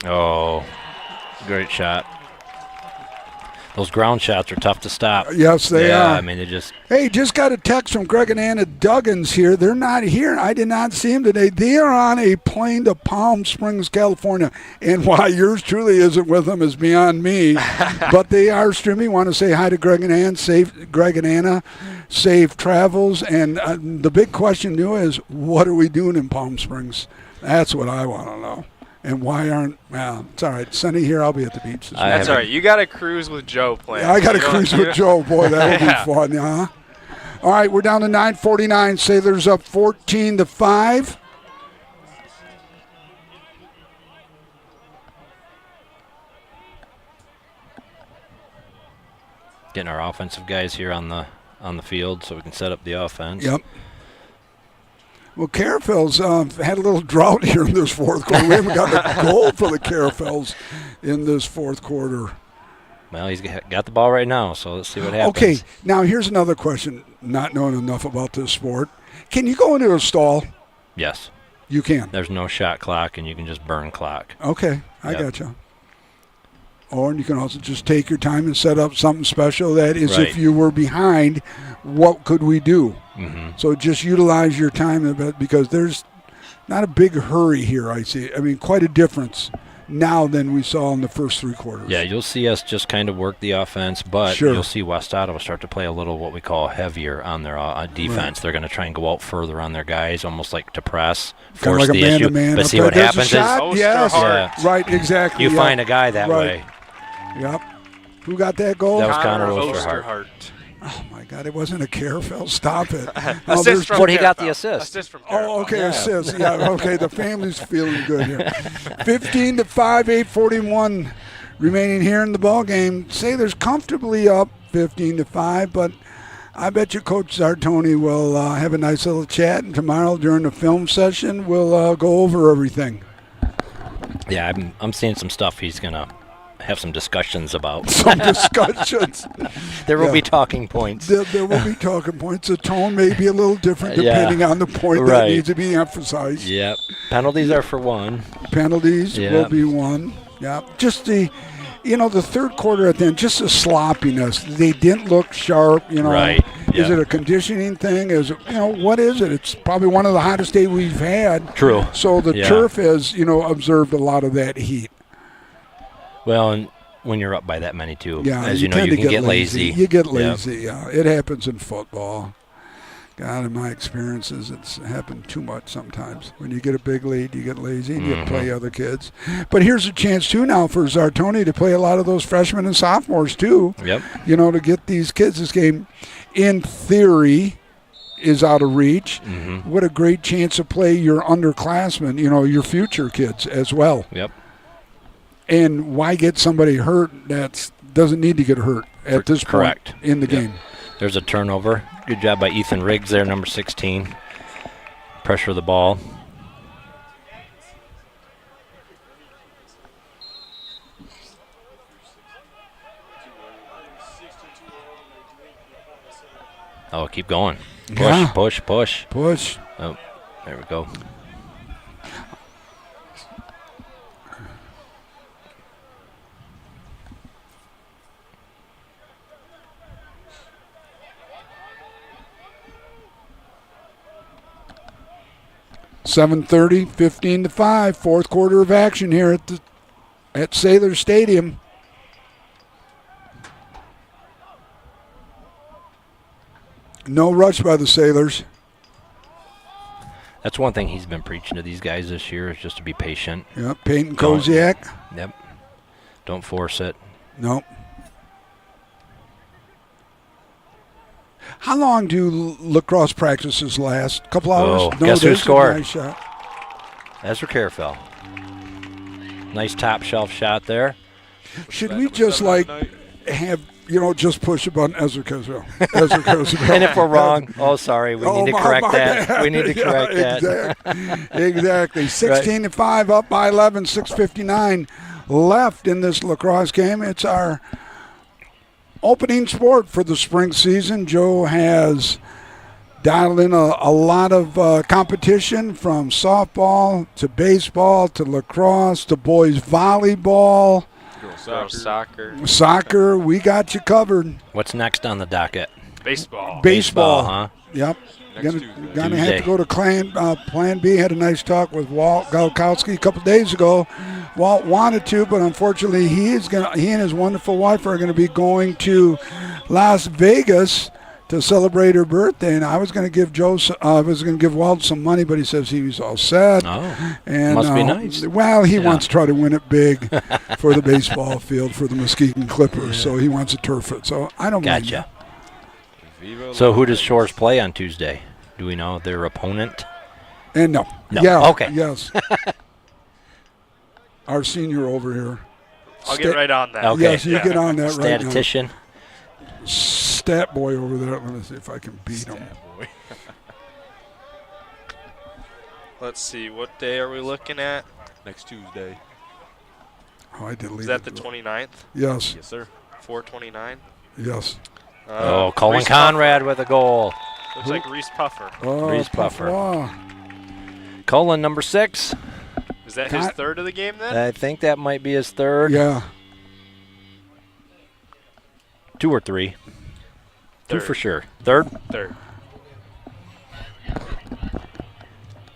Oh, great shot. Those ground shots are tough to stop. Yes, they are. I mean, they just... Hey, just got a text from Greg and Anna Duggins here. They're not here. I did not see them today. They are on a plane to Palm Springs, California. And why yours truly isn't with them is beyond me. But they are streaming. Want to say hi to Greg and Anna. Safe travels. And the big question now is, what are we doing in Palm Springs? That's what I want to know. And why aren't, well, it's all right. Sunny here, I'll be at the beach. That's all right. You got to cruise with Joe playing. I got to cruise with Joe. Boy, that'll be fun, huh? All right, we're down to 9:49. Sailors up 14-5. Getting our offensive guys here on the field so we can set up the offense. Yep. Well, Carafels had a little drought here in this fourth quarter. We haven't got a goal for the Carafels in this fourth quarter. Well, he's got the ball right now, so let's see what happens. Okay, now here's another question, not knowing enough about this sport. Can you go into a stall? Yes. You can? There's no shot clock, and you can just burn clock. Okay, I gotcha. Or you can also just take your time and set up something special. That is, if you were behind, what could we do? Mm-hmm. So just utilize your time a bit because there's not a big hurry here, I see. I mean, quite a difference now than we saw in the first 3 quarters. Yeah, you'll see us just kind of work the offense, but you'll see West Ottawa start to play a little what we call heavier on their defense. Right. They're going to try and go out further on their guys, almost like to press, force like the issue. But see what happens is, right, exactly. You find a guy that way. Yep. Who got that goal? That was Connor Osterhart. Oh my God! It wasn't a Carefeld. Stop it. Assist from he got the assist. Assist from assist. Yeah. Okay. The family's feeling good here. 15-5, 8:41 remaining here in the ball game. Sailors comfortably up 15-5, but I bet you Coach Zartoni will have a nice little chat, and tomorrow during the film session we'll go over everything. Yeah, I'm seeing some stuff he's gonna have some discussions about. Some discussions. There will be talking points. There will be talking points. The tone may be a little different depending on the point that needs to be emphasized. Yep. Penalties are for one. Penalties will be one. Yeah. Just the third quarter at the end, just the sloppiness. They didn't look sharp. Right. Is it a conditioning thing? Is it, what is it? It's probably one of the hottest days we've had. True. So the turf has, observed a lot of that heat. Well, and when you're up by that many, too, as you can get lazy. You get lazy, yeah. It happens in football. God, in my experiences, it's happened too much sometimes. When you get a big lead, you get lazy and you play other kids. But here's a chance, too, now for Zartoni to play a lot of those freshmen and sophomores, too. Yep. To get these kids. This game, in theory, is out of reach. Mm-hmm. What a great chance to play your underclassmen, your future kids as well. Yep. And why get somebody hurt that doesn't need to get hurt at this point in the game? There's a turnover. Good job by Ethan Riggs there, number 16. Pressure the ball. Oh, keep going. Push. Oh, there we go. $7:30, 15-5, fourth quarter of action here at Sailor Stadium. No rush by the Sailors. That's one thing he's been preaching to these guys this year is just to be patient. Yep, Peyton Koziak. Yep. Don't force it. Nope. How long do lacrosse practices last? A couple hours? Oh, guess who scored? Nice shot. Ezra Carefell. Nice top shelf shot there. Should we just have just push a button, Ezra Carefell? And if we're wrong, sorry, we need to correct that. We need to correct that. Exactly. 16-5, up by 11, 6:59 left in this lacrosse game. It's our opening sport for the spring season. Joe has dialed in a lot of competition, from softball to baseball to lacrosse to boys volleyball. Soccer. We got you covered. What's next on the docket? Baseball, huh? Yep. Gonna have to go to Plan B. Had a nice talk with Walt Galkowski a couple days ago. Walt wanted to, but unfortunately he and his wonderful wife are going to be going to Las Vegas to celebrate her birthday, and I was going to give Walt some money, but he says he was all set. Oh, and must be nice. Well, he wants to try to win it big for the baseball field for the Muskegon Clippers, so he wants to turf it. So I don't mind. Gotcha. So who does Shores play on Tuesday? Do we know their opponent? And no. Yeah. Okay. Yes. Our senior over here. I'll get right on that. Okay. Yes, you get on that right now. Statistician. Stat boy over there. Let me see if I can beat him. Let's see. What day are we looking at? Next Tuesday. Oh, I deleted. Is that the 29th? Yes. Yes, sir. 4:29. Yes. Colin Reese Conrad Puffer. with a goal. Looks like Reese Puffer. Reese Puffer. Oh. Colin, number 6. Is that his third of the game then? I think that might be his third. Yeah. 2 or 3. Third. 2 for sure. Third? Third.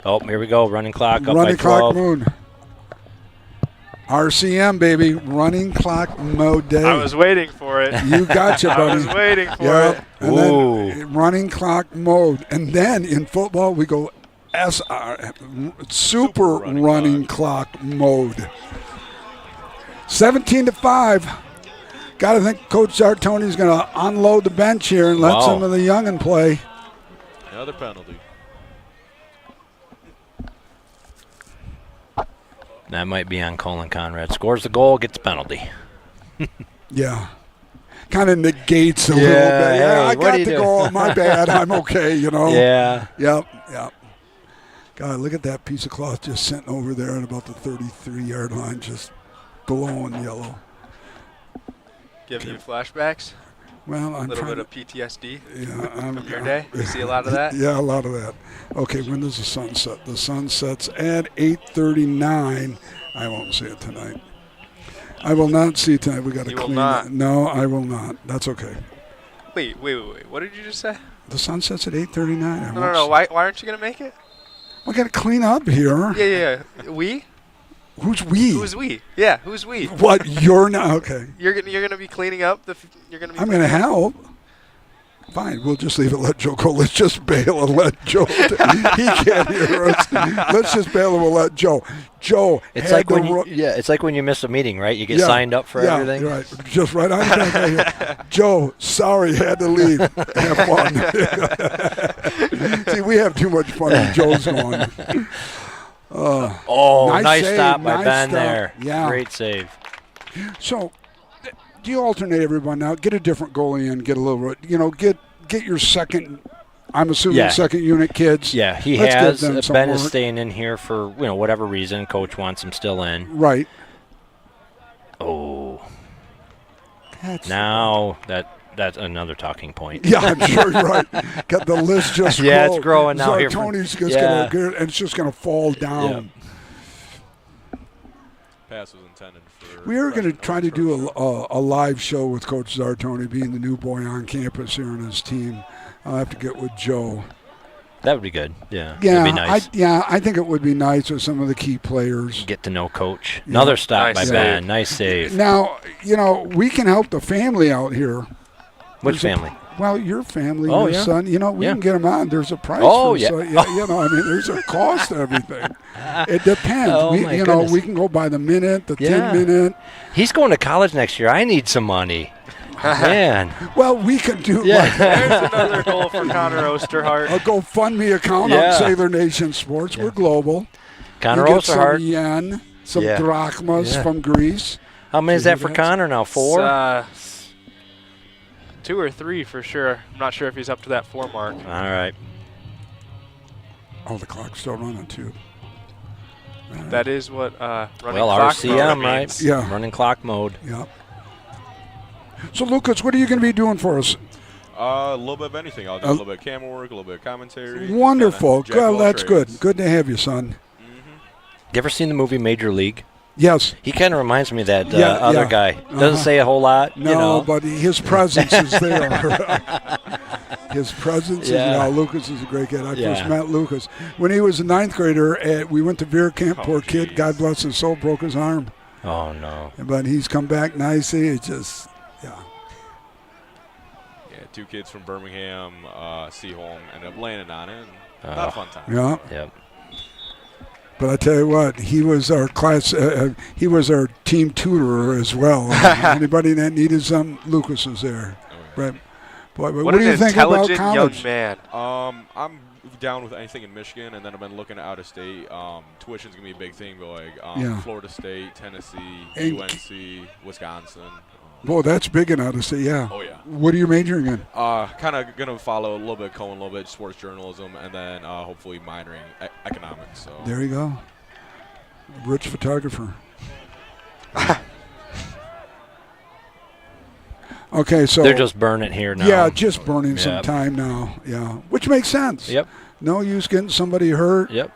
Oh, here we go. Running clock up Running by 12. clock moon. RCM, baby, running clock mode day. I was waiting for it. You gotcha, buddy. I was waiting for Yep. it. And then running clock mode. And then in football, we go SR, super running clock mode. 17-5. Got to think Coach Zartoni's going to unload the bench here and let some of the youngin' play. Another penalty. That might be on Colin Conrad. Scores the goal, gets a penalty. Yeah. Kind of negates a little bit. Hey, Yeah, I what got are you the doing? goal. My bad. I'm okay, you know. Yeah. Yep. God, look at that piece of cloth just sitting over there at about the 33-yard line, just glowing yellow. Giving you flashbacks? Well, I'm a little trying bit of PTSD from your day? You see a lot of that? Yeah, a lot of that. Okay, when does the sun set? The sun sets at 8:39. I won't see it tonight. I will not see it tonight. We got to clean it. No, I will not. That's okay. Wait. What did you just say? The sun sets at 8:39. No. Why aren't you going to make it? We got to clean up here. Yeah. We? Who's we? Who's we? Yeah, who's we? What? You're not? Okay. You're gonna be cleaning up. I'm gonna help. Fine, we'll just leave it. Let Joe go. Let's just bail and let Joe. He can't hear us. Let's just bail and we'll let Joe. Joe. It's like when it's like when you miss a meeting, right? You get signed up for everything. Yeah, right. Just right on the back right here. Joe, sorry, had to leave. Have fun. See, we have too much fun when Joe's gone. Nice save, stop by nice Ben stop. there. Yeah. Great save. So, do you alternate everyone now? Get a different goalie in. Get a little, get your second. I'm assuming second unit kids. Yeah, he Let's has. get them some Ben is work. staying in here for whatever reason. Coach wants him still in. Right. Oh. Now that's another talking point. Yeah, I'm sure you're right. Got the list just yeah, it's growing now. Tony's just gonna and it's just gonna fall down. Yeah. Pass was intended for. We are going to try to do a live show with Coach Zartoni, being the new boy on campus here on his team. I'll have to get with Joe. That would be good. Yeah. Yeah, that'd be nice. I think it would be nice with some of the key players. Get to know Coach. Another stop by Ben. Nice save. Now, we can help the family out here. Which family? Well, your family, your son. We can get them on. There's a price. There's a cost to everything. It depends. We can go by the minute, the 10-minute. He's going to college next year. I need some money. Man. Well, we could do there's another goal for Connor Osterhart. A GoFundMe account on Sailor Nation Sports. We're global. Connor Osterhart. Osterhart. Some yen, some drachmas from Greece. How many is that for Connor now? 4? 2 or 3 for sure. I'm not sure if he's up to that 4 mark. All right. Oh, the clock's still running too. That is what running clock RCM, mode right? Yeah. Running clock mode. Yep. So, Lucas, what are you going to be doing for us? A little bit of anything. I'll do a little bit of camera work, a little bit of commentary. Wonderful. Good. That's good. Good to have you, son. You ever seen the movie Major League? Yes. He kind of reminds me of that other guy. Doesn't say a whole lot. No, but his presence is there. His presence is, Lucas is a great kid. I first met Lucas. When he was a 9th grader, we went to Veer Camp. Poor kid, God bless his soul, broke his arm. Oh, no. But he's come back nicely. It's just, Yeah, 2 kids from Birmingham, Seaholm, ended up landing on it. Not a fun time. Yeah. Yep. But I tell you what, he was our class. He was our team tutor as well. Anybody that needed some, Lucas was there. Right. Boy, what do you think about college? Young man. I'm down with anything in Michigan, and then I've been looking out of state. Tuition's gonna be a big thing, but Florida State, Tennessee, UNC, Wisconsin. Boy, that's big and out of state. Yeah. Oh yeah. What are you majoring in? Kind of gonna follow a little bit Cohen, a little bit sports journalism, and then hopefully minoring economics. So there you go. Rich photographer. Okay, so they're just burning here now. Yeah, just burning some time now. Yeah, which makes sense. Yep. No use getting somebody hurt. Yep.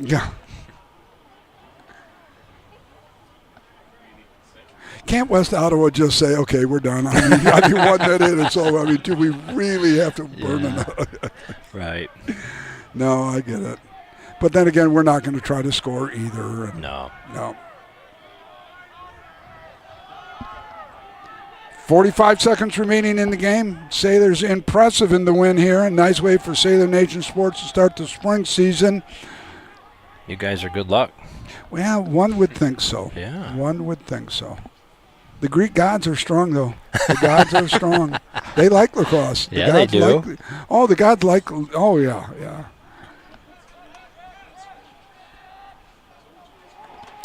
Yeah. can't West Ottawa just say, okay, we're done? I mean 1 minute and so, I mean, do we really have to burn another? Right. No, I get it. But then again, we're not going to try to score either. And No. 45 seconds remaining in the game. Sailors impressive in the win here. A nice way for Sailor Nation Sports to start the spring season. You guys are good luck. Well, one would think so. Yeah. One would think so. The Greek gods are strong, though. The gods are strong. They like lacrosse. The Yeah, they gods do. The gods like. Oh, yeah.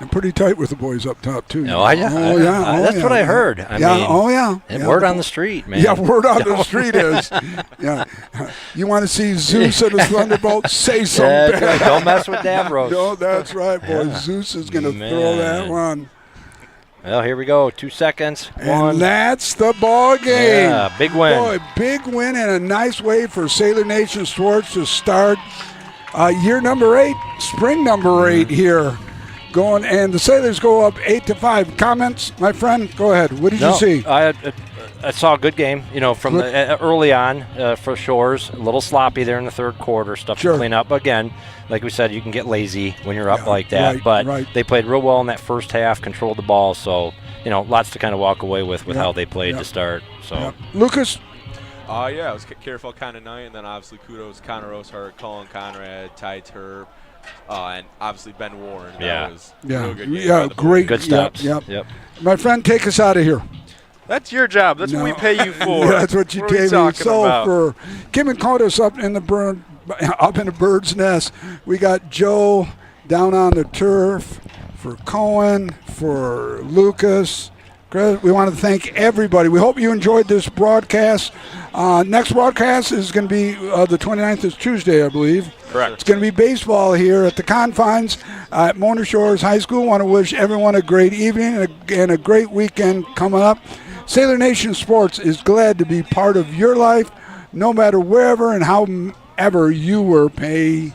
I'm pretty tight with the boys up top, too. Oh, yeah. That's what I heard. I mean, and word on the street, man. Yeah, word on the street is. Yeah. You want to see Zeus and his Thunderbolt? Say something. Right. Don't mess with Davros. No, that's right, boy. Yeah. Zeus is going to throw that one. Well, here we go. 2 seconds. And that's the ball game. Yeah, big win. Boy, big win and a nice way for Sailor Nation Sports to start year number 8, spring number 8 here. Going, and the Sailors go up 8-5. Comments, my friend? Go ahead. What did you see? I saw a good game, from the, early on for Shores. A little sloppy there in the third quarter, stuff to clean up. But again, like we said, you can get lazy when you're up like that. But they played real well in that first half, controlled the ball. So, lots to kind of walk away with how they played to start. So, Lucas? It was careful kind of night, and then obviously kudos Connor Oshart, Colin Conrad, Ty Turp, and obviously Ben Warren. That was a real good game. Yeah, great. Good stops. Yep. My friend, take us out of here. That's your job. That's what we pay you for. That's what you pay me. So for Kim and Codas up in the bird's nest, we got Joe down on the turf. For Cohen, for Lucas. We want to thank everybody. We hope you enjoyed this broadcast. Next broadcast is going to be the 29th is Tuesday, I believe. Correct. It's going to be baseball here at the Confines at Mona Shores High School. Want to wish everyone a great evening and a great weekend coming up. Sailor Nation Sports is glad to be part of your life, no matter wherever and however you were paying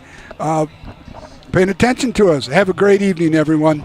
attention to us. Have a great evening, everyone.